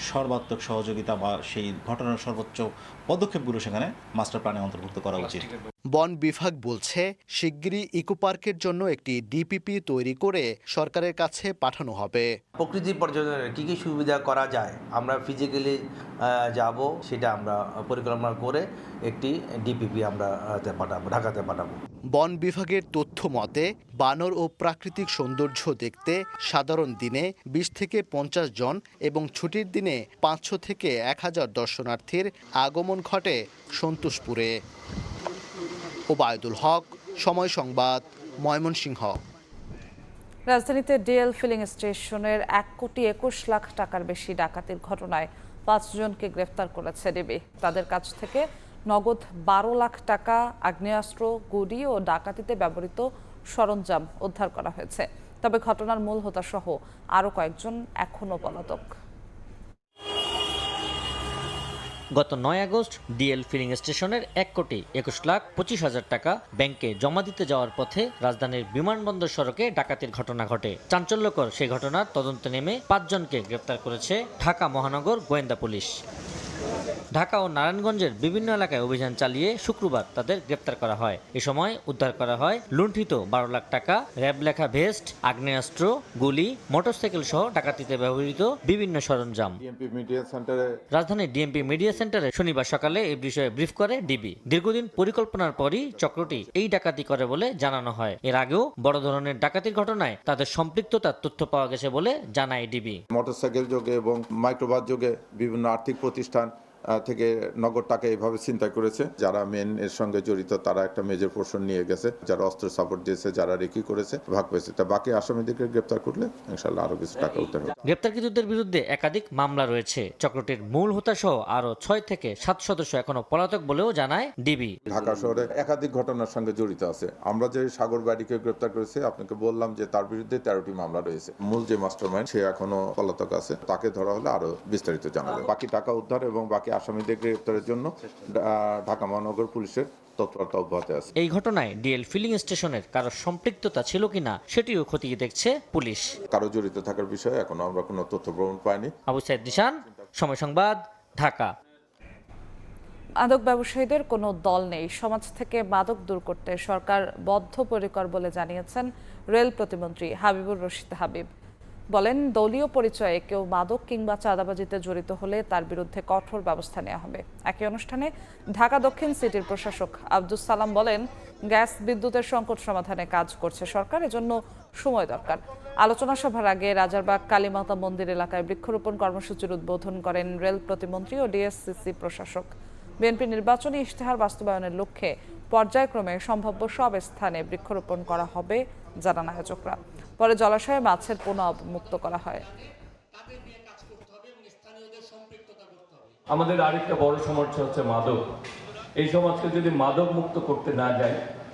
সর্বাত্মক সহযোগিতা বা সেই ঘটনার সর্বোচ্চ পদক্ষেপগুলো সেখানে মাস্টার প্ল্যানে অন্তর্ভুক্ত করা উচিত। বন বিভাগ বলছে শিগগিরই ইকো পার্কের জন্য একটি ডিপিপি তৈরি করে সরকারের কাছে পাঠানো হবে। প্রকৃতি পর্যটনের কী কী সুবিধা করা যায় আমরা ফিজিক্যালি যাব, সেটা আমরা পরিকল্পনা করে একটি ডিপিপি আমরা পাঠাবো, ঢাকাতে পাঠাবো। বন বিভাগের তথ্য মতে বানর ও প্রাকৃতিক সৌন্দর্য দেখতে সাধারণ দিনে ২০ থেকে ৫০ জন এবং ছুটির দিনে ৫০০ থেকে ১,০০০ দর্শনার্থীর আগমন ঘটে সন্তোষপুরে। ওবায়দুল হক, সময় সংবাদ, ময়মনসিংহ। রাজধানীতে ডিএল ফিলিং স্টেশনের ১,২১,০০,০০০ টাকার বেশি ডাকাতির ঘটনায় ৫ জনকে গ্রেফতার করেছে ডিবি। তাদের কাছ থেকে নগদ ১২ লাখ টাকা, আগ্নেয়াস্ত্র, গুলি ও ডাকাতিতে ব্যবহৃত সরঞ্জাম উদ্ধার করা হয়েছে। তবে ঘটনার মূল হোতা সহ আরও কয়েকজন এখনও পলাতক। গত ৯ আগস্ট ডিএল ফিলিং স্টেশনের ১,২১,২৫,০০০ টাকা ব্যাংকে জমা দিতে যাওয়ার পথে রাজধানীর বিমানবন্দর সড়কে ডাকাতির ঘটনা ঘটে। চাঞ্চল্যকর সেই ঘটনার তদন্তে নেমে ৫ জনকে গ্রেপ্তার করেছে ঢাকা মহানগর গোয়েন্দা পুলিশ। ঢাকা ও নারায়ণগঞ্জের বিভিন্ন এলাকায় অভিযান চালিয়ে শুক্রবার তাদের গ্রেপ্তার করা হয়। এ সময় উদ্ধার করা হয় লুণ্ঠিত ১২ লাখ টাকা, র্যাব লেখা ভেস্ট, আগ্নেয়াস্ত্র, গুলি, মোটরসাইকেল সহ ডাকাতিতে ব্যবহৃত বিভিন্ন সরঞ্জাম। রাজধানীর ডিএমপি মিডিয়া সেন্টারে শনিবার সকালে এই বিষয়ে ব্রিফ করে ডিবি। দীর্ঘদিন পরিকল্পনার পরই চক্রটি এই ডাকাতি করে বলে জানানো হয়। এর আগেও বড় ধরনের ডাকাতির ঘটনায় তাদের সম্পৃক্ততার তথ্য পাওয়া গেছে বলে জানায় ডিবি। মোটরসাইকেল যোগে এবং মাইক্রোবাস যোগে বিভিন্ন আর্থিক প্রতিষ্ঠান থেকে নগদ টাকা এভাবে ছিনতাই করেছে। যারা মেন এর সঙ্গে জড়িত তারা একটা মেজর পোর্শন নিয়ে গেছে, যারা অস্ত্র সাপোর্ট দিয়েছে, যারা রেকি করেছে ভাগ পেয়েছে। তা বাকি আসামিদেরকে গ্রেপ্তার করলে ইনশাআল্লাহ আরো কিছু টাকা উদ্ধার হবে। গ্রেপ্তারকৃতদের বিরুদ্ধে একাধিক মামলা রয়েছে। চক্রটির মূল হোতা সহ আরো 6 থেকে 7 সদস্য এখনো পলাতক বলেও জানায় ডিবি। ঢাকা শহরে একাধিক ঘটনার সঙ্গে জড়িত আছে। আমরা যে সাগর বাড়িকে গ্রেপ্তার করেছি, আপনাকে বললাম যে তার বিরুদ্ধে 13টি মামলা রয়েছে। মূল যে মাস্টারমাইন্ড সে এখনো পলাতক আছে, তাকে ধরা হলে আরো বিস্তারিত জানা যাবে। বাকি টাকা উদ্ধার এবং বাকি আসামিদের গ্রেপ্তারের জন্য ঢাকা মহানগর পুলিশের তৎপরতা অব্যাহত আছে। এই ঘটনায় ডিএল ফিলিং স্টেশনের কারো সম্পৃক্ততা ছিল কিনা সেটিও খতিয়ে দেখছে পুলিশ। কারো জড়িত থাকার বিষয়ে এখনো আমরা কোনো তথ্য প্রমাণ পাইনি। আবু সাইদ নিশান, সময় সংবাদ, ঢাকা। মাদক ব্যবসায়ীদের কোনো দল নেই, সমাজ থেকে মাদক দূর করতে সরকার বদ্ধপরিকর বলে জানিয়েছেন রেল প্রতিমন্ত্রী হাবিবুর রশিদ হাবিব। বলেন, দলীয় পরিচয়ে কেউ মাদক কিংবা চাঁদাবাজিতে জড়িত হলে তার বিরুদ্ধে কঠোর ব্যবস্থা নেওয়া হবে। একই অনুষ্ঠানে ঢাকা দক্ষিণ সিটির প্রশাসক আব্দুস সালাম বলেন, গ্যাস বিদ্যুতের সংকট সমাধানে কাজ করছে সরকার, এজন্য সময় দরকার। আলোচনা সভার আগে রাজারবাগ কালীমাতা মন্দির এলাকায় বৃক্ষরোপণ কর্মসূচির উদ্বোধন করেন রেল প্রতিমন্ত্রী ও ডিএসসিসি প্রশাসক। বিএনপি নির্বাচনী ইশতেহার বাস্তবায়নের লক্ষ্যে পর্যায়ক্রমে সম্ভাব্য সব স্থানে বৃক্ষরোপণ করা হবে জানান আয়োজকরা। পরে জলাশয়ে মাছের পোনা মুক্ত করা হয়। আমাদের আরেকটা বড় সমস্যা হচ্ছে মাদক। এই সমাজকে যদি মাদক মুক্ত করতে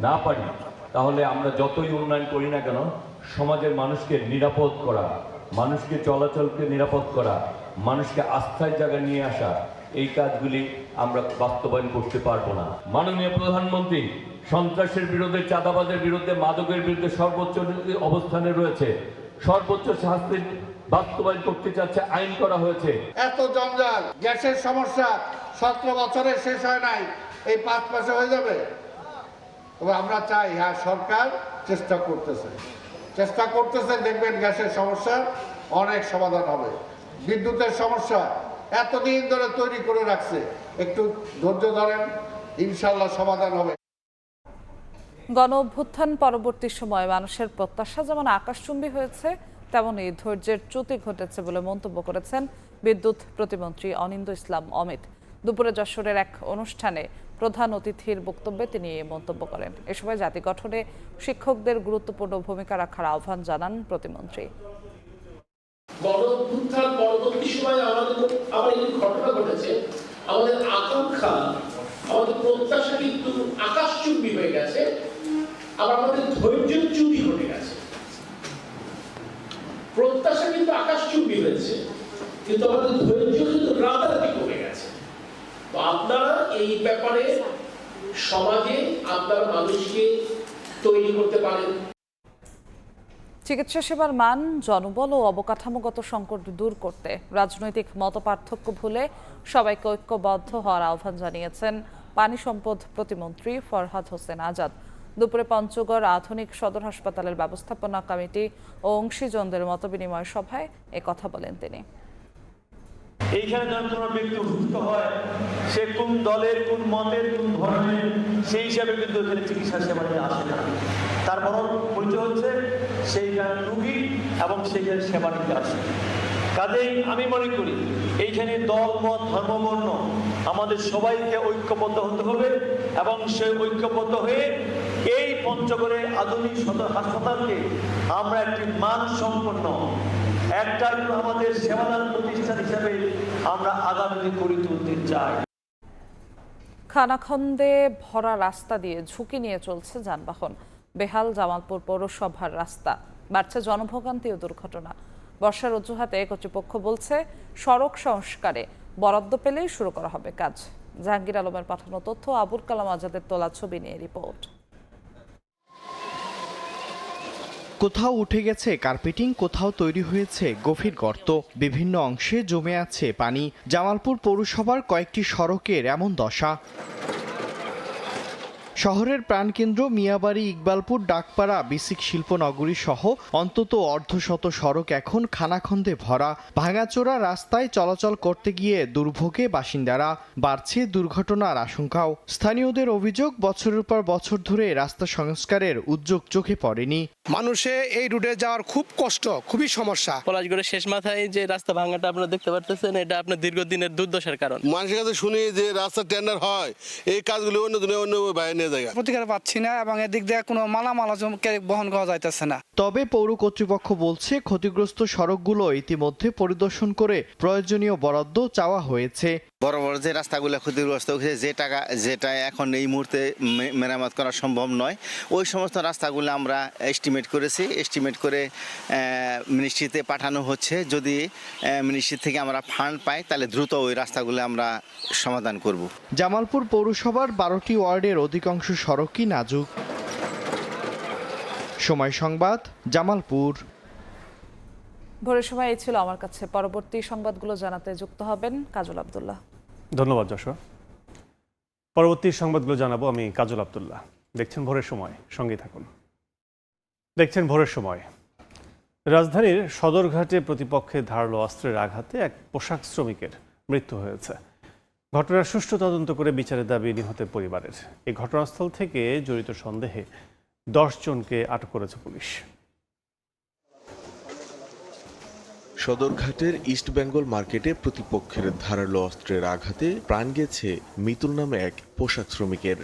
না পারি, তাহলে আমরা যতই উন্নয়ন করি না কেন, সমাজের মানুষকে নিরাপদ করা, মানুষকে চলাচলকে নিরাপদ করা, মানুষকে আস্থার জায়গায় নিয়ে আসা, এই কাজগুলি আমরা বাস্তবায়ন করতে পারবো না। মাননীয় প্রধানমন্ত্রী সন্ত্রাসের বিরুদ্ধে, চাঁদাবাজের বিরুদ্ধে, মাদকের বিরুদ্ধে সর্বোচ্চ অবস্থানে রয়েছে। সর্বোচ্চ শাস্তি বাস্তবায়ন করতে চাচ্ছে, আইন করা হয়েছে। এত জঞ্জাল, গ্যাসের সমস্যা 17 বছরে শেষ হয় নাই, এই 5 মাসে হয়ে যাবে। তবে আমরা চাই, হ্যাঁ, সরকার চেষ্টা করতেছে, দেখবেন গ্যাসের সমস্যা অনেক সমাধান হবে। বিদ্যুতের সমস্যা এতদিন ধরে তৈরি করে রাখছে, একটু ধৈর্য ধরেন, ইনশাল্লাহ সমাধান হবে। গণ অভ্যুত্থান পরবর্তী সময়ে মানুষের প্রত্যাশা যেমন আকাশচুম্বী হয়েছে, তেমনই ধৈর্যের চ্যুতি ঘটেছে বলে মন্তব্য করেছেন বিদ্যুৎ প্রতিমন্ত্রী অনিন্দ ইসলাম অমিত। দুপুরে যশোরের এক অনুষ্ঠানে প্রধান অতিথির বক্তব্যে তিনি এই মন্তব্য করেন। এ সময় জাতি গঠনে শিক্ষকদের গুরুত্বপূর্ণ ভূমিকা রাখার আহ্বান জানান প্রতিমন্ত্রী। গণ অভ্যুত্থান পরবর্তী সময়ে আবার এই ঘটনা ঘটেছে, আমাদের আকাঙ্ক্ষা, আমাদের প্রত্যাশা কিন্তু আকাশচুম্বী হয়ে গেছে, আবার আমাদের ধৈর্যের চ্যুতি ঘটে গেছে। প্রত্যাশা কিন্তু আকাশচুম্বী হয়েছে, কিন্তু আমাদের ধৈর্য কিন্তু রাতারাতি কমে গেছে। তো আপনারা এই ব্যাপারে সমাজে আপনারা মানুষকে তৈরি করতে পারেন। চিকিৎসা সেবার মান, জনবল ও অবকাঠামোগত সংকট দূর করতে রাজনৈতিক মতপার্থক্য ভুলে সবাইকে ঐক্যবদ্ধ হওয়ার আহ্বান জানিয়েছেন পানি সম্পদ প্রতিমন্ত্রী ফরহাদ হোসেন আজাদ। দুপুরে পঞ্চগড় আধুনিক সদর হাসপাতালের ব্যবস্থাপনা কমিটি ও অংশীজনদের মতবিনিময় সভায় কথা বলেন তিনি। এইখানে যখন কোনো ব্যক্তি অসুস্থ হয়, সে কোন দলের, কোন মতের, কোন ধর্মের, সেই হিসাবে কিন্তু এখানে চিকিৎসা সেবা নিয়ে আসে না। তার বরং পরিচয় হচ্ছে সেইখানে রুগী এবং সেইখানে সেবা নিতে আসে। কাজেই আমি মনে করি এইখানে দল, মত, ধর্ম, বর্ণ আমাদের সবাইকে ঐক্যবদ্ধ হতে হবে এবং সেই ঐক্যবদ্ধ হয়ে এই পঞ্চগড়ে আধুনিক সদর হাসপাতালকে আমরা একটি মানসম্পন্ন, একটা আমাদের সেবাদান প্রতিষ্ঠান হিসেবে আমরা আগামী গড়ে তুলতে চাই। খানাখন্দে ভরা রাস্তা দিয়ে ঝুঁকি নিয়ে চলছে যানবাহন। বেহাল জামালপুর পৌরসভার রাস্তা, বাড়ছে জনভোগান্তি ও দুর্ঘটনা। বর্ষার অজুহাতে কর্তৃপক্ষ বলছে সড়ক সংস্কারে বরাদ্দ পেলেই শুরু করা হবে কাজ। জাহাঙ্গীর আলমের পাঠানো তথ্য, আবুল কালাম আজাদের তোলা ছবি নিয়ে রিপোর্ট। কোথাও উঠে গেছে কার্পেটিং, কোথাও তৈরি হয়েছে গভীর গর্ত, বিভিন্ন অংশে জমে আছে পানি। জামালপুর পৌরসভার কয়েকটি সড়কের এমন দশা। শহরের প্রাণকেন্দ্র মিয়াবাড়ি, ইকবালপুর, ডাকপাড়া, বিসিক শিল্পনগরী সহ অন্তত অর্ধশত সড়ক এখন খানাখন্দে ভরা। ভাঙাচোরা রাস্তায় চলাচল করতে গিয়ে দুর্ভোগে বাসিন্দারা, বাড়ছে দুর্ঘটনার আশঙ্কাও। স্থানীয়দের অভিযোগ, বছরের পর বছর ধরে রাস্তা সংস্কারের উদ্যোগ চোখে পড়েনি। মানুষে এই রুটে যাওয়ার খুব কষ্ট, খুবই সমস্যা। পলাশগড়ের শেষ মাথায় যে রাস্তা ভাঙাটা আপনারা দেখতে পারতেছেন, এটা আপনার দীর্ঘদিনের দুর্দশার কারণ। মানুষের কাছে শুনি যে রাস্তা টেন্ডার হয়, এই কাজগুলো অন্য বাইরে নিয়ে যায়। প্রতিকার পাচ্ছি না এবং এদিক দিয়ে কোনো মালামাল বহন করা যাইতেছে না। তবে পৌর কর্তৃপক্ষ বলছে ক্ষতিগ্রস্ত সড়কগুলো ইতিমধ্যে পরিদর্শন করে প্রয়োজনীয় বরাদ্দ চাওয়া হয়েছে। বড় বড় যে রাস্তাগুলো ক্ষতিগ্রস্ত হয়েছে, যেটা এখন এই মুহূর্তে মেরামত করা সম্ভব নয়, ওই সমস্ত রাস্তাগুলো আমরা এস্টিমেট করে মিনিস্ট্রিতে পাঠানো হচ্ছে। যদি মিনিস্ট্রি থেকে আমরা ফান্ড পাই তাহলে দ্রুত ওই রাস্তাগুলো আমরা সমাধান করব। জামালপুর পৌরসভার 12টি ওয়ার্ডের অধিকাংশ সড়কই নাজুক। সময় সংবাদ, জামালপুর। ভোরের সময় এই ছিল আমার কাছে। পরবর্তী সংবাদগুলো জানাতে যুক্ত হবেন কাজল আব্দুল্লাহ। ধন্যবাদ যশোর। পরবর্তী সংবাদগুলো জানাবো আমি কাজল আব্দুল্লাহ। দেখছেন ভোরের সময়, সঙ্গেই থাকুন। দেখছেন ভোরের সময়। রাজধানীর সদরঘাটে প্রতিপক্ষের ধারালো অস্ত্রের আঘাতে এক পোশাক শ্রমিকের মৃত্যু হয়েছে। ঘটনার সুষ্ঠু তদন্ত করে বিচারের দাবি নিহতের পরিবারের। এই ঘটনাস্থল থেকে জড়িত সন্দেহে 10 জনকে আটক করেছে পুলিশ। সদরঘাটের ইস্ট বেঙ্গল মার্কেটে প্রতিপক্ষের ধারালো অস্ত্রের আঘাতে প্রাণ গেছে মিতুল নামে এক পোশাক শ্রমিকের।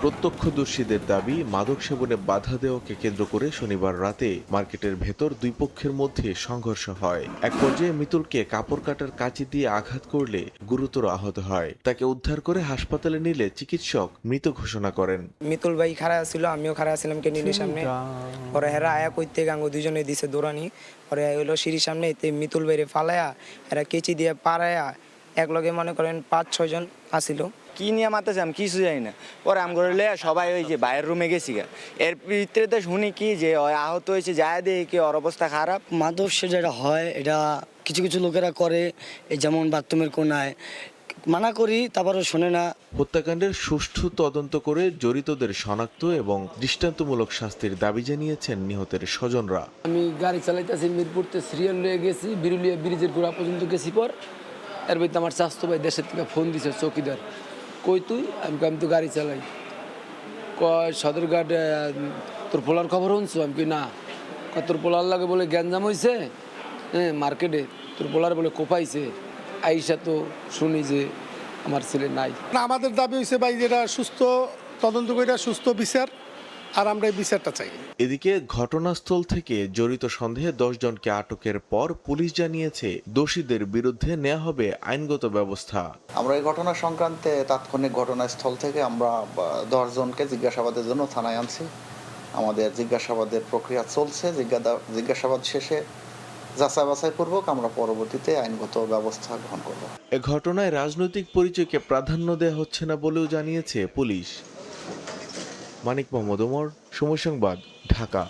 প্রত্যক্ষদর্শীদের দাবি, মাদক সেবনে বাধা দেওয়াকে কেন্দ্র করে শনিবার রাতে মার্কেটের ভেতর দুই পক্ষের মধ্যে সংঘর্ষ হয়। এক পর্যায়ে মিতুলকে কাপড় কাটার কাঁচি দিয়ে আঘাত করলে গুরুতর আহত হয়। তাকে উদ্ধার করে হাসপাতালে নিলে চিকিৎসক মৃত ঘোষণা করেন। মিতুল ভাই খাড়া ছিল, আমিও খাড়া ছিলাম ক্যান্টিনের সামনে। পরে হেরা আয়া কইতে গাঙ্গ দুজনে দিছে দৌড়ানি। পরে হইলো সিঁড়ির সামনে এতে মিতুল ভাইরে ফালায়া এরা কেচি দিয়ে পাড়ায়া একলগে মনে করেন 5-6 জন আসিল। কি নিয়ে মারতেছে আমি কিছু জানি না। পরে আম করে সবাই ওই যে বাইরের রুমে গেছি, এর ভিতরে তো শুনি কি যে আহত হয়েছে, যায় দিয়ে কি ওর অবস্থা খারাপ। মাদক যেটা হয় এটা কিছু কিছু লোকেরা করে, যেমন বাথরুমের কোনায় মানা করি, তারপরও শোনে না। হত্যাকাণ্ডের সুষ্ঠু তদন্ত করে জড়িতদের শনাক্ত এবং দৃষ্টান্তমূলক শাস্তির দাবি জানিয়েছেন নিহতের স্বজনরা। আমি গাড়ি চালাইতেছি, মিরপুরতে সিরিয়াল লয়ে গেছি, বিরুলিয়া ব্রিজের গোড়া পর্যন্ত গেছি। পর এর ভিতরে আমার স্বাস্থ্য ভাই দেশের থেকে ফোন দিছে চৌকিদার, কই তুই? আমি তো গাড়ি চালাই। কয় সদরঘাট তোর পোলার খবর শুনছো? আমি কই না। তোর পোলার লাগে বলে গ্যাঞ্জাম হয়েছে, হ্যাঁ মার্কেটে তোর পোলার বলে কোপাইছে। আইসা তো শুনি যে আমার ছেলে নাই। আমাদের দাবি হয়েছে ভাই যেটা সুস্থ তদন্ত করে সুস্থ বিচার, আর আমরা এই বিচারটা চাই। এদিকে ঘটনাস্থল থেকে জড়িত সন্দেহে 10 জনকে আটকের পর পুলিশ জানিয়েছে দোষীদের বিরুদ্ধে নেওয়া হবে আইনগত ব্যবস্থা। আমরা এই ঘটনা সংক্রান্তে তাৎক্ষণিক ঘটনাস্থল থেকে আমরা 10 জনকে জিজ্ঞাসাবাদের জন্য থানায় আনছি। আমাদের জিজ্ঞাসাবাদের প্রক্রিয়া চলছে। জিজ্ঞাসাবাদ শেষে যাচাই বাছাই পূর্বক আমরা পরবর্তীতে আইনগত ব্যবস্থা গ্রহণ করব। এ ঘটনায় রাজনৈতিক পরিচয়কে প্রাধান্য দেওয়া হচ্ছে না বলেও জানিয়েছে পুলিশ। মানিক মোহাম্মদ ওমর, সময় সংবাদ, ঢাকা।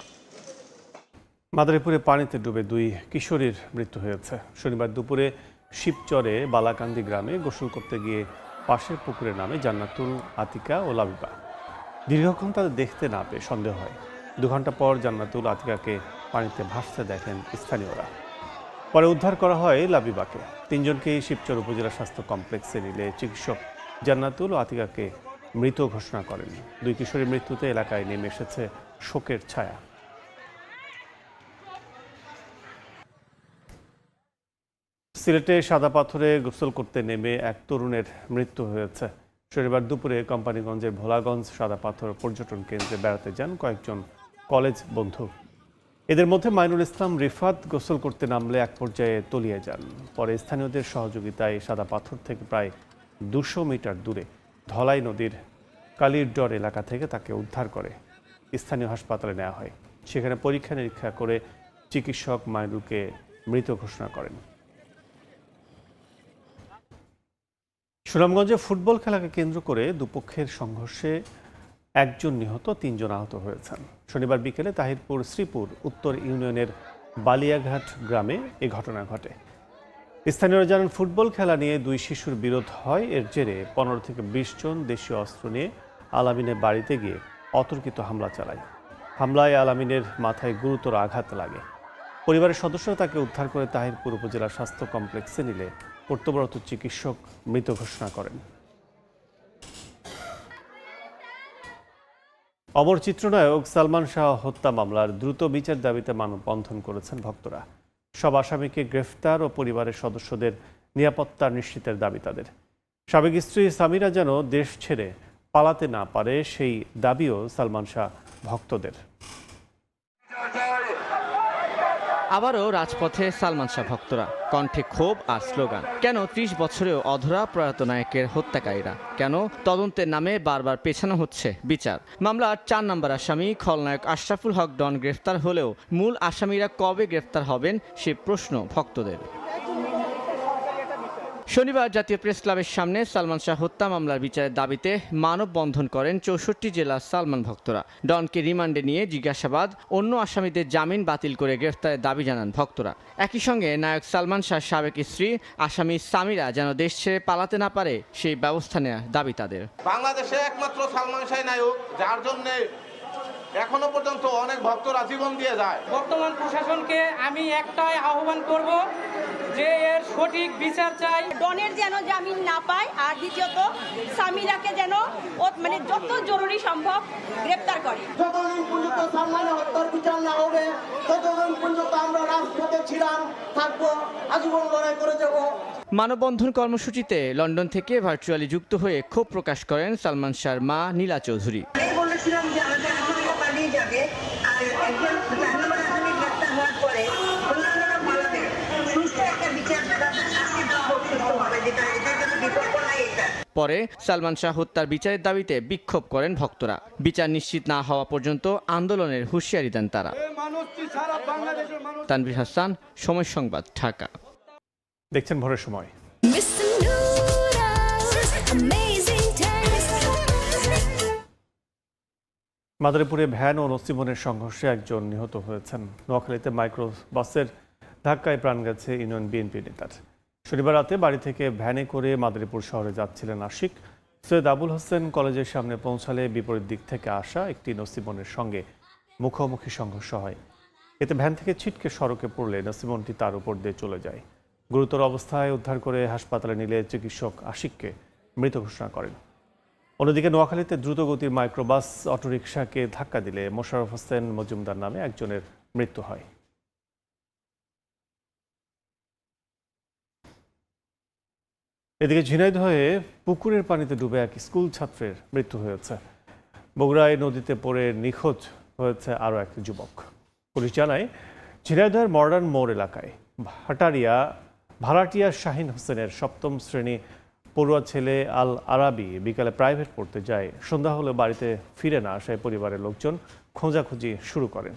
মাদারীপুরে পানিতে ডুবে 2 কিশোরীর মৃত্যু হয়েছে। শনিবার দুপুরে শিবচরে বালাকান্দি গ্রামে গোসল করতে গিয়ে পাশের পুকুরে নামে জান্নাতুল, আতিকা ও লাবিবা। দীর্ঘক্ষণ তাদের দেখতে না পেয়ে সন্দেহ হয়। 2 ঘন্টা পর জান্নাতুল, আতিকাকে পানিতে ভাসতে দেখেন স্থানীয়রা। পরে উদ্ধার করা হয় লাবিবাকে। 3 জনকেই শিবচর উপজেলা স্বাস্থ্য কমপ্লেক্সে নিলে চিকিৎসক জান্নাতুল ও আতিকাকে মৃত ঘোষণা করেন। 2 কিশোরীর মৃত্যুতে এলাকায় নেমে এসেছে শোকের ছায়া। সিলেটে সাদা পাথরে গোসল করতে নেমে এক তরুণের মৃত্যু হয়েছে। শনিবার দুপুরে কোম্পানিগঞ্জের ভোলাগঞ্জ সাদা পাথর পর্যটন কেন্দ্রে বেড়াতে যান কয়েকজন কলেজ বন্ধু। এদের মধ্যে মাইনুল ইসলাম রিফাত গোসল করতে নামলে এক পর্যায়ে তলিয়ে যান। পরে স্থানীয়দের সহযোগিতায় সাদা পাথর থেকে প্রায় 200 মিটার দূরে ধলাই নদীর কালিরডর এলাকা থেকে তাকে উদ্ধার করে স্থানীয় হাসপাতালে নেওয়া হয়। সেখানে পরীক্ষা নিরীক্ষা করে চিকিৎসক মাইনুলকে মৃত ঘোষণা করেন। সুনামগঞ্জে ফুটবল খেলাকে কেন্দ্র করে দুপক্ষের সংঘর্ষে 1 জন নিহত, 3 জন আহত হয়েছেন। শনিবার বিকেলে তাহিরপুর শ্রীপুর উত্তর ইউনিয়নের বালিয়াঘাট গ্রামে এ ঘটনা ঘটে। স্থানীয়রা জানান, ফুটবল খেলা নিয়ে 2 শিশুর বিরোধ হয়। এর জেরে 15 থেকে 20 জন দেশীয় অস্ত্র নিয়ে আলামিনের বাড়িতে গিয়ে অতর্কিত হামলা চালায়। হামলায় আলামিনের মাথায় গুরুতর আঘাত লাগে। পরিবারের সদস্যরা তাকে উদ্ধার করে তাহিরপুর উপজেলা স্বাস্থ্য কমপ্লেক্সে নিলে কর্তব্যরত চিকিৎসক মৃত ঘোষণা করেন। অমর চিত্রনায়ক সালমান শাহ হত্যা মামলার দ্রুত বিচার দাবিতে মানববন্ধন করেছেন ভক্তরা। সব আসামিকে গ্রেফতার ও পরিবারের সদস্যদের নিরাপত্তা নিশ্চিতের দাবি তাদের। সাবেক স্ত্রী সামিরা যেন দেশ ছেড়ে পালাতে না পারে, সেই দাবিও সালমান শাহ ভক্তদের। আবারও রাজপথে সালমান শাহ ভক্তরা, কণ্ঠে ক্ষোভ আর স্লোগান। কেন ৩০ বছরেও অধরা প্রয়াত নায়কের হত্যাকারীরা? কেন তদন্তের নামে বারবার পেছানো হচ্ছে বিচার? মামলার ৪ নম্বর আসামি খলনায়ক আশরাফুল হক ডন গ্রেফতার হলেও মূল আসামিরা কবে গ্রেফতার হবেন সে প্রশ্ন ভক্তদের। শনিবার জাতীয় প্রেস ক্লাবের সামনে সালমান শাহ হত্যা মামলার বিচারের দাবিতে মানববন্ধন করেন ৬৪ জেলার সালমান ভক্তরা। ডনকে রিমান্ডে নিয়ে জিজ্ঞাসাবাদ, অন্য আসামিদের জামিন বাতিল করে গ্রেফতারের দাবি জানান ভক্তরা। একই সঙ্গে নায়ক সালমান শাহ সাবেক স্ত্রী আসামি সামিরা যেন দেশ ছেড়ে পালাতে না পারে সেই ব্যবস্থা নেওয়ার দাবি তাদের। বাংলাদেশে একমাত্র সালমান শাহ নায়ক যার জন্য এখনো পর্যন্ত অনেক ভক্তরা জীবন দিয়ে যায়। বর্তমান প্রশাসনকে আমি একটাই আহ্বান করব যে এর সঠিক বিচার চাই। ডনের যেন জামিন না পায়, আর দ্বিতীয়ত সামিরাকে যেন মানে যত জরুরি সম্ভব গ্রেফতার করে। যতদিন পর্যন্ত সালমান হত্যার বিচার না হবে ততদিন পর্যন্ত আমরা রাজপথে ছিলাম, থাকবো, আজীবন লড়াই করে যাব। মানববন্ধন কর্মসূচিতে লন্ডন থেকে ভার্চুয়ালি যুক্ত হয়ে ক্ষোভ প্রকাশ করেন সালমান শাহর মা নীলা চৌধুরী। পরে সালমান শাহ হত্যার বিচারের দাবিতে বিক্ষোভ করেন ভক্তরা। বিচার নিশ্চিত না হওয়া পর্যন্ত আন্দোলনের হুঁশিয়ারি দেন তারা। তানভীর হাসান, সময় সংবাদ, ঢাকা। দেখছেন ভোরের সময়। মাদারীপুরে ভ্যান ও নসিমনের সংঘর্ষে একজন নিহত হয়েছেন। নোয়াখালীতে মাইক্রোবাসের ধাক্কায় প্রাণ গেছে ইউনিয়ন বিএনপি নেতার। শনিবার রাতে বাড়ি থেকে ভ্যানে করে মাদারীপুর শহরে যাচ্ছিলেন আশিক। সৈয়দ আবুল হোসেন কলেজের সামনে পৌঁছালে বিপরীত দিক থেকে আসা একটি নসিমনের সঙ্গে মুখোমুখি সংঘর্ষ হয়। এতে ভ্যান থেকে ছিটকে সড়কে পড়লে নসিমনটি তার উপর দিয়ে চলে যায়। গুরুতর অবস্থায় উদ্ধার করে হাসপাতালে নিলে চিকিৎসক আশিককে মৃত ঘোষণা করেন। অন্যদিকে নোয়াখালীতে দ্রুতগতির মাইক্রোবাস অটোরিকশাকে ধাক্কা দিলে মোশাররফ হোসেন মজুমদার নামে একজনের মৃত্যু হয়। এদিকে ঝিনাইদহে পুকুরের পানিতে ডুবে এক স্কুল ছাত্রের মৃত্যু হয়েছে। বগুড়ায় নদীতে পড়ে নিখোঁজ হয়েছে আরও এক যুবক। পুলিশ জানায় ঝিনাইদহের মডার্ন মোড় এলাকায় ভাড়াটিয়া শাহিন হোসেনের ৭ম শ্রেণী পড়ুয়া ছেলে আল আরাবি বিকালে প্রাইভেট পড়তে যায়। সন্ধ্যা হলে বাড়িতে ফিরে না আসায় পরিবারের লোকজন খোঁজাখুঁজি শুরু করেন।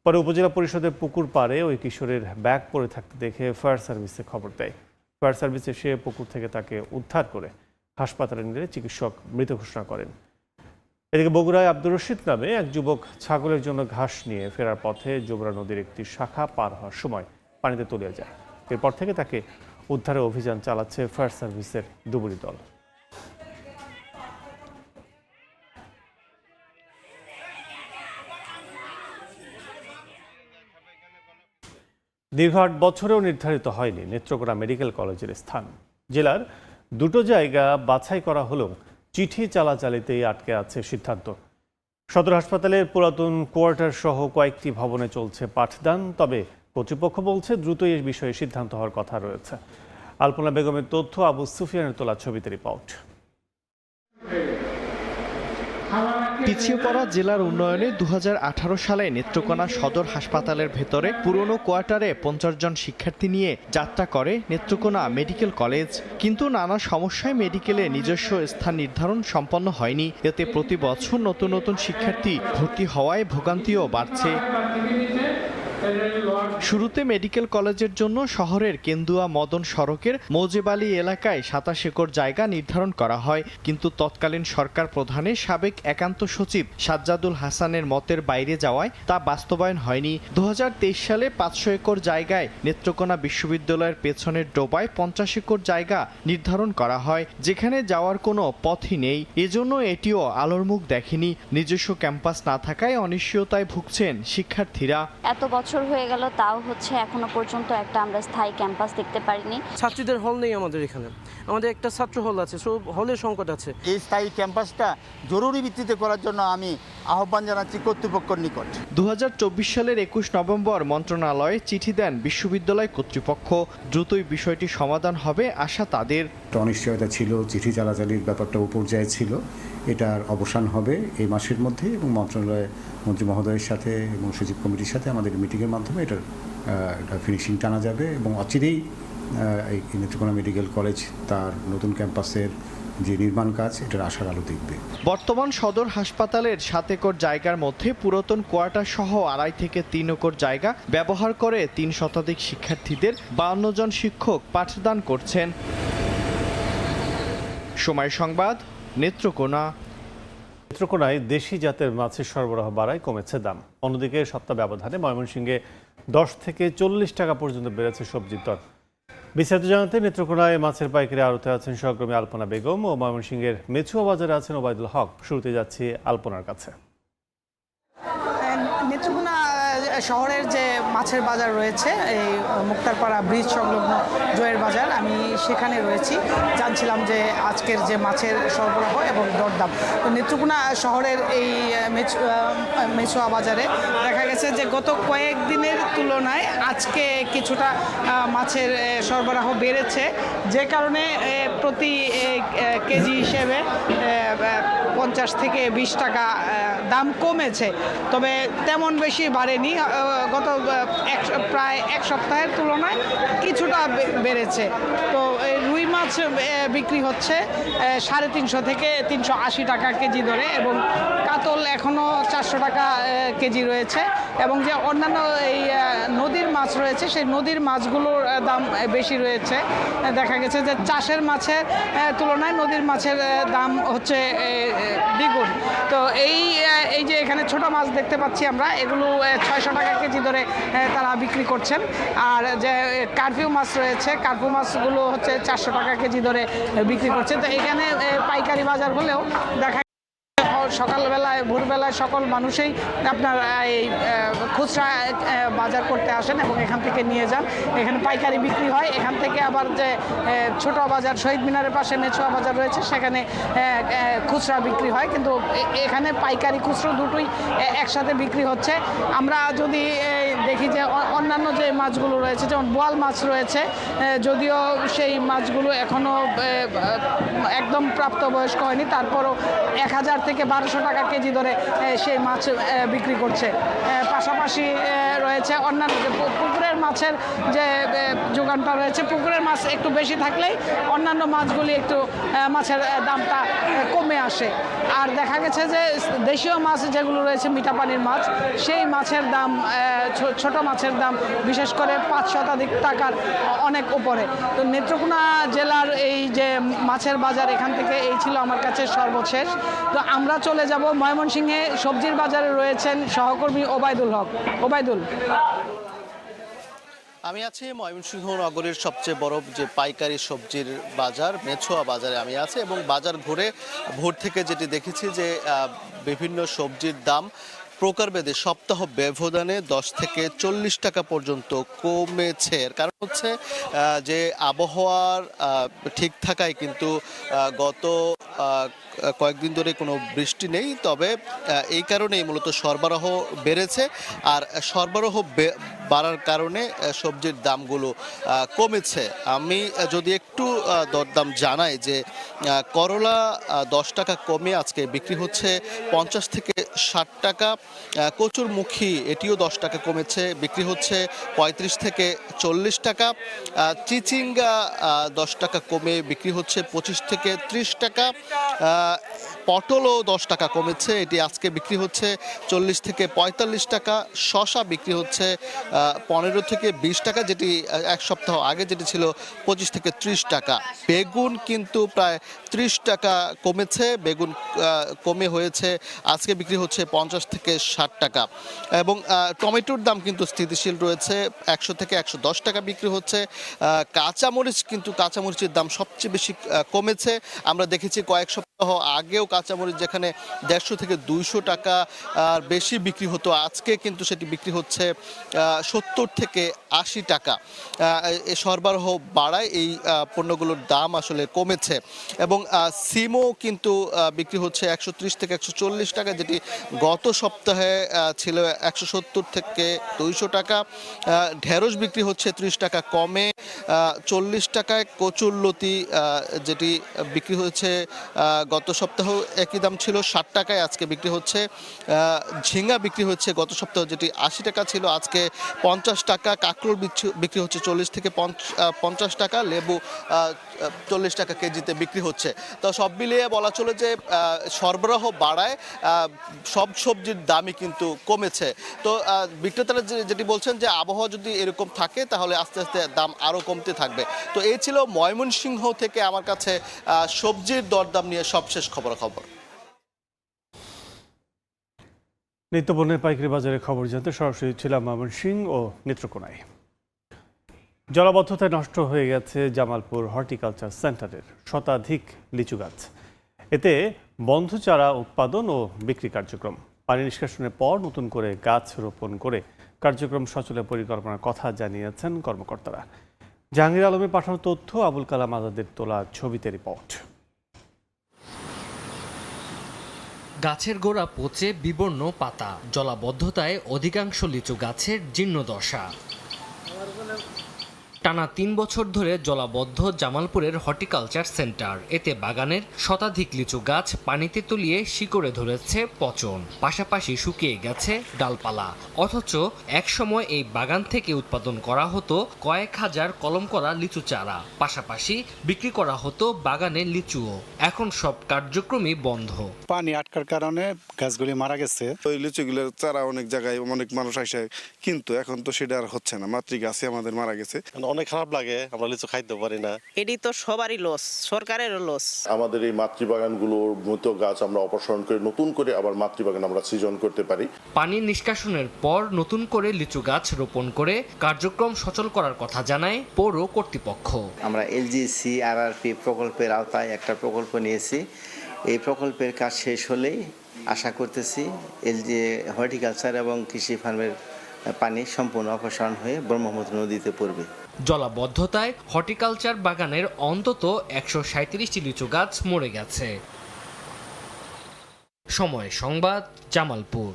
পরে উপজেলা পরিষদের পুকুর পাড়ে ওই কিশোরের ব্যাগ পড়ে থাকতে দেখে ফায়ার সার্ভিসে খবর দেয়। ফায়ার সার্ভিস এসে পুকুর থেকে তাকে উদ্ধার করে হাসপাতালে নিলে চিকিৎসক মৃত ঘোষণা করেন। এদিকে বগুড়ায় আব্দুর রশিদ নামে এক যুবক ছাগলের জন্য ঘাস নিয়ে ফেরার পথে যোবরা নদীর একটি শাখা পার হওয়ার সময় পানিতে তলিয়ে যায়। এরপর থেকে তাকে উদ্ধারের অভিযান চালাচ্ছে ফায়ার সার্ভিসের ডুবুরি দল। দীর্ঘ ৮ বছরেও নির্ধারিত হয়নি নেত্রকোনা মেডিকেল কলেজের স্থান। জেলার 2টো জায়গা বাছাই করা হলেও চিঠি চালাচালিতেই আটকে আছে সিদ্ধান্ত। সদর হাসপাতালের পুরাতন কোয়ার্টার সহ কয়েকটি ভবনে চলছে পাঠদান, তবে কর্তৃপক্ষ বলছে দ্রুতই এই বিষয়ে সিদ্ধান্ত হওয়ার কথা রয়েছে। আলপনা বেগমের তথ্য, আবু সুফিয়ানের তোলা ছবিতে রিপোর্ট। পিছিয়ে পড়া জেলার উন্নয়নে ২০১৮ সালে নেত্রকোনা সদর হাসপাতালের ভেতরে পুরনো কোয়ার্টারে ৫০ জন শিক্ষার্থী নিয়ে যাত্রা করে নেত্রকোনা মেডিকেল কলেজ। কিন্তু নানা সমস্যায় মেডিকেলে নিজস্ব স্থান নির্ধারণ সম্পন্ন হয়নি। এতে প্রতি বছর নতুন নতুন শিক্ষার্থী ভর্তি হওয়ায় ভোগান্তিও বাড়ছে। শুরুতে মেডিকেল কলেজের জন্য শহরের কেন্দুয়া মদন সড়কের মৌজেবালি এলাকায় ২৭ একর জায়গা নির্ধারণ করা হয়, কিন্তু তৎকালীন সরকার প্রধানের সাবেক একান্ত সচিব সাজ্জাদুল হাসানের মতের বাইরে যাওয়ায় তা বাস্তবায়ন হয়নি। ২০২৩ সালে ৫০০ একর জায়গায় নেত্রকোনা বিশ্ববিদ্যালয়ের পেছনের ডোবায় ৫০ একর জায়গা নির্ধারণ করা হয়, যেখানে যাওয়ার কোনো পথই নেই। এজন্য এটিও আলোর মুখ দেখেনি। নিজস্ব ক্যাম্পাস না থাকায় অনিশ্চয়তায় ভুগছেন শিক্ষার্থীরা। এত বছর হয়ে গেল তাও হচ্ছে এখনো পর্যন্ত একটা আমরা স্থায়ী ক্যাম্পাস দেখতে পারিনি। ছাত্রীদের হল নেই আমাদের এখানে, আমাদের একটা ছাত্র হল আছে, সব হলের সংকট আছে। এই স্থায়ী ক্যাম্পাসটা জরুরি ভিত্তিতে করার জন্য আমি আহ্বান জানাচ্ছি কর্তৃপক্ষের নিকট। 2024 সালের 21 নভেম্বর মন্ত্রণালয়ে চিঠি দেন বিশ্ববিদ্যালয় কর্তৃপক্ষ। দ্রুতই বিষয়টি সমাধান হবে আশা তাদের। অনিশ্চয়তা ছিল, চিঠি চালাচালির ব্যাপারটা পর্যায়ে ছিল, এটার অবসান হবে এই মাসের মধ্যে এবং মন্ত্রণালয় মন্ত্রী মহোদয়ের সাথে এবং সচিব কমিটির সাথে আমাদের মিটিংয়ের মাধ্যমে এটার ফিনিশিং টানা যাবে এবং অচিরেই এই নেত্রকোনা মেডিকেল কলেজ তার নতুন ক্যাম্পাসের যে নির্মাণ কাজ এটার আশার আলো দেখবে। বর্তমান সদর হাসপাতালের 7 একর জায়গার মধ্যে পুরাতন কোয়ার্টার সহ 2.5 থেকে 3 একর জায়গা ব্যবহার করে 3 শতাধিক শিক্ষার্থীদের 52 জন শিক্ষক পাঠদান করছেন। সময় সংবাদ, নেত্রকোনা। নেত্রকোনায় দেশি জাতের মাছের সরবরাহ বাড়ায় কমেছে দাম। অন্যদিকে সপ্তাহ ব্যবধানে ময়মনসিংহে 10 থেকে 40 টাকা পর্যন্ত বেড়েছে সবজির দর। বিস্তারিত জানাতে নেত্রকোনায় মাছের পাইকারি আড়তে আছেন সহকর্মী আলপনা বেগম ও ময়মনসিংহের মেছুয়া বাজারে আছেন ওবায়দুল হক। শুরুতে যাচ্ছি আলপনার কাছে। নেত্রকোনা শহরের যে মাছের বাজার রয়েছে, এই মুক্তারপাড়া ব্রিজ সংলগ্ন জয়ের বাজার, আমি সেখানে রয়েছি। জানছিলাম যে আজকের যে মাছের সরবরাহ এবং দরদাম। তো নেত্রকোনা শহরের এই মেছুয়া বাজারে দেখা গেছে যে গত কয়েকদিনের তুলনায় আজকে কিছুটা মাছের সরবরাহ বেড়েছে, যে কারণে প্রতি কেজি হিসেবে 50 থেকে 20 টাকা দাম কমেছে। তবে তেমন বেশি বাড়েনি, গত প্রায় এক সপ্তাহের তুলনায় কিছুটা বেড়েছে। তো রুই মাছ বিক্রি হচ্ছে 350 থেকে 380 টাকা কেজি ধরে এবং কাতল এখনও 400 টাকা কেজি রয়েছে। এবং যে অন্যান্য এই নদীর মাছ রয়েছে, সেই নদীর মাছগুলোর দাম বেশি রয়েছে। দেখা গেছে যে চাষের মাছের তুলনায় নদীর মাছের দাম হচ্ছে দ্বিগুণ। তো এই যে এখানে ছোট মাছ দেখতে পাচ্ছি আমরা, এগুলো 600 টাকা কেজি ধরে তারা বিক্রি করছেন। আর যে কার্ফিউ মাছ রয়েছে, কার্ফিউ মাছগুলো হচ্ছে 400 টাকা কেজি ধরে বিক্রি করছে। তো এখানে পাইকারি বাজার হলেও দেখা সকালবেলায় ভোরবেলায় সকল মানুষই আপনার এই খুচরা বাজার করতে আসেন এবং এখান থেকে নিয়ে যান। এখানে পাইকারি বিক্রি হয়। এখান থেকে আবার যে ছোট বাজার শহীদ মিনারের পাশে মেছুয়া বাজার রয়েছে, সেখানে খুচরা বিক্রি হয়। কিন্তু এখানে পাইকারি খুচরো দুটোই একসাথে বিক্রি হচ্ছে। আমরা যদি দেখি যে অন্যান্য যে মাছগুলো রয়েছে, যেমন বোয়াল মাছ রয়েছে, যদিও সেই মাছগুলো এখনও একদম প্রাপ্তবয়স্ক হয়নি, তারপরও 1000 থেকে 1200 টাকা কেজি ধরে সেই মাছ বিক্রি করছে। পাশাপাশি রয়েছে অন্যান্য যে পুকুরের মাছের যে যোগানটা রয়েছে, পুকুরের মাছ একটু বেশি থাকলেই অন্যান্য মাছগুলি একটু মাছের দামটা কমে আসে। আর দেখা গেছে যে দেশীয় মাছ যেগুলো রয়েছে, মিঠা পানির মাছ, সেই মাছের দাম, ছোট মাছের দাম বিশেষ করে 5 শতাধিক টাকার অনেক উপরে। তো নেত্রকোনা জেলার এই যে মাছের বাজার, এখান থেকে এই ছিল আমার কাছে সর্বশেষ। তো আমরা চলে যাব ময়মনসিংহে। সবজির বাজারে রয়েছেন সহকর্মী ওবায়দুল হক। ওবায়দুল। আমি আছি ময়মনসিংহ নগরীর সবচেয়ে বড় যে পাইকারি সবজির বাজার মেছুয়া বাজারে আমি আছি এবং বাজার ঘুরে ভোর থেকে যেটি দেখেছি যে বিভিন্ন সবজির দাম প্রকারভেদে সপ্তাহ ব্যবধানে 10 থেকে 40 টাকা পর্যন্ত কমেছে। এর কারণ হচ্ছে যে আবহাওয়ার ঠিক থাকায় কিন্তু গত কয়েকদিন ধরে কোনো বৃষ্টি নেই, তবে এই কারণেই মূলত সরবরাহ বেড়েছে। আর সরবরাহ বাড়ার কারণে সবজির দামগুলো কমেছে। আমি যদি একটু দরদাম জানাই যে করলা 10 টাকা কমে আজকে বিক্রি হচ্ছে 50 থেকে 60 টাকা। কচুরমুখী এটিও 10 টাকা কমেছে, বিক্রি হচ্ছে 35 থেকে 40 টাকা। চিচিঙ্গা 10 টাকা কমে বিক্রি হচ্ছে 25 থেকে 30 টাকা। পটলও 10 টাকা কমেছে, এটি আজকে বিক্রি হচ্ছে 40 থেকে 45 টাকা। শসা বিক্রি হচ্ছে 15 থেকে 20 টাকা, যেটি এক সপ্তাহ আগে যেটি ছিল 25 থেকে 30 টাকা। বেগুন কিন্তু প্রায় 30 টাকা কমেছে, বেগুন কমে হয়েছে আজকে বিক্রি হচ্ছে 50 থেকে 60 টাকা। এবং টমেটোর দাম কিন্তু স্থিতিশীল রয়েছে, 100 থেকে 110 টাকা বিক্রি হচ্ছে। কাঁচামরিচের দাম সবচেয়ে বেশি কমেছে। আমরা দেখেছি কয়েক সপ্তাহ সপ্তাহ আগেও কাঁচামরিচ যেখানে 150 থেকে 200 টাকা বেশি বিক্রি হতো, আজকে কিন্তু সেটি বিক্রি হচ্ছে 70 থেকে 80 টাকা। এই সরবরাহ বাড়ায় এই পণ্যগুলোর দাম আসলে কমেছে এবং সিমও কিন্তু বিক্রি হচ্ছে 130 থেকে 140 টাকা, যেটি গত সপ্তাহে ছিল 170 থেকে 200 টাকা। ঢেঁড়স বিক্রি হচ্ছে 30 টাকা কমে 40 টাকায়। কচুরলতি যেটি বিক্রি হয়েছে গত সপ্তাহ একই দাম ছিল 60 টাকায়, আজকে বিক্রি হচ্ছে। ঝিঙ্গা বিক্রি হচ্ছে গত সপ্তাহ যেটি 80 টাকা ছিল, আজকে 50 টাকা। কাঁকরোল বিক্রি হচ্ছে 40 থেকে 50 টাকা। লেবু 40 টাকা কেজিতে বিক্রি হচ্ছে। তো সব মিলিয়ে বলা চলে যে সরবরাহ বাড়ায় সব সবজির দামই কিন্তু কমেছে। তো বিক্রেতারা যেটি বলছেন যে আবহাওয়া যদি এরকম থাকে তাহলে আস্তে আস্তে দাম আরও কমতে থাকবে। তো এই ছিল ময়মনসিংহ থেকে আমার কাছে সবজির দরদাম নিয়ে সবশেষ খবরাখবর। নিত্যপণ্যের পাইকারি বাজারের খবর জানতে সরাসরি ছিলাম ময়মনসিংহ ও নেত্রকোনায়। জলাবদ্ধতায় নষ্ট হয়ে গেছে জামালপুর হর্টিকালচার সেন্টারের শতাধিক লিচু গাছ। এতে বন্ধ চারা উৎপাদন ও বিক্রি কার্যক্রম। পানি নিষ্কাশনের পর নতুন করে গাছ রোপণ করে কার্যক্রম সচলের পরিকল্পনার কথা জানিয়েছেন কর্মকর্তারা। জাহাঙ্গীর আলমের পাঠানো তথ্য, আবুল কালাম আজাদের তোলা ছবিতে রিপোর্ট। গাছের গোড়া পচে বিবর্ণ পাতা, জলাবদ্ধতায় অধিকাংশ লিচু গাছের জীর্ণদশা। টানা 3 বছর ধরে জলাবদ্ধ জামালপুরের হর্টিকালচার সেন্টার। এতে বাগানের শতাধিক লিচু গাছ পানিতে তলিয়ে শিকড়ে ধরেছে পচন, পাশাপাশি শুকিয়ে গেছে ডালপালা। অথচ একসময় এই বাগান থেকে উৎপাদন করা হতো কয়েক হাজার কলম করা লিচু চারা, পাশাপাশি বিক্রি করা হতো বাগানের লিচুও। এখন সব কার্যক্রমই বন্ধ। পানি আটকার কারণে গাছগুলি মারা গেছে। ওই লিচুগুলোর চারা অনেক জায়গায় অনেক মানুষ আসে, কিন্তু এখন তো সেটা আর হচ্ছে না। মাতৃ গাছে আমাদের মারা গেছে। অনেক খারাপ লাগে, আমরা লিচু খাইতে পারি না। এটি তো সবারই লস, সরকারেরও লস। আমাদের এই মাতৃবাগানগুলোর মৃত গাছ আমরা অপসারণ করে নতুন করে আবার মাতৃবাগান আমরা সৃজন করতে পারি। পানি নিষ্কাশনের পর নতুন করে লিচু গাছ রোপণ করে কার্যক্রম সচল করার কথা জানায় পৌর কর্তৃপক্ষ। আমরা এলজিসি আরআরপি প্রকল্পের আওতায় একটা প্রকল্প নিয়েছি। এই প্রকল্পের কাজ শেষ হলেই আশা করতেছি এলজি হর্টিকালচার এবং কৃষি ফার্মের পানি সম্পূর্ণ অপসারণ হয়ে ব্রহ্মপুত্র নদীতে পড়বে। জলাবদ্ধতায় হর্টিকালচার বাগানের অন্তত 137টি লিচু গাছ মরে গেছে। সময় সংবাদ, জামালপুর।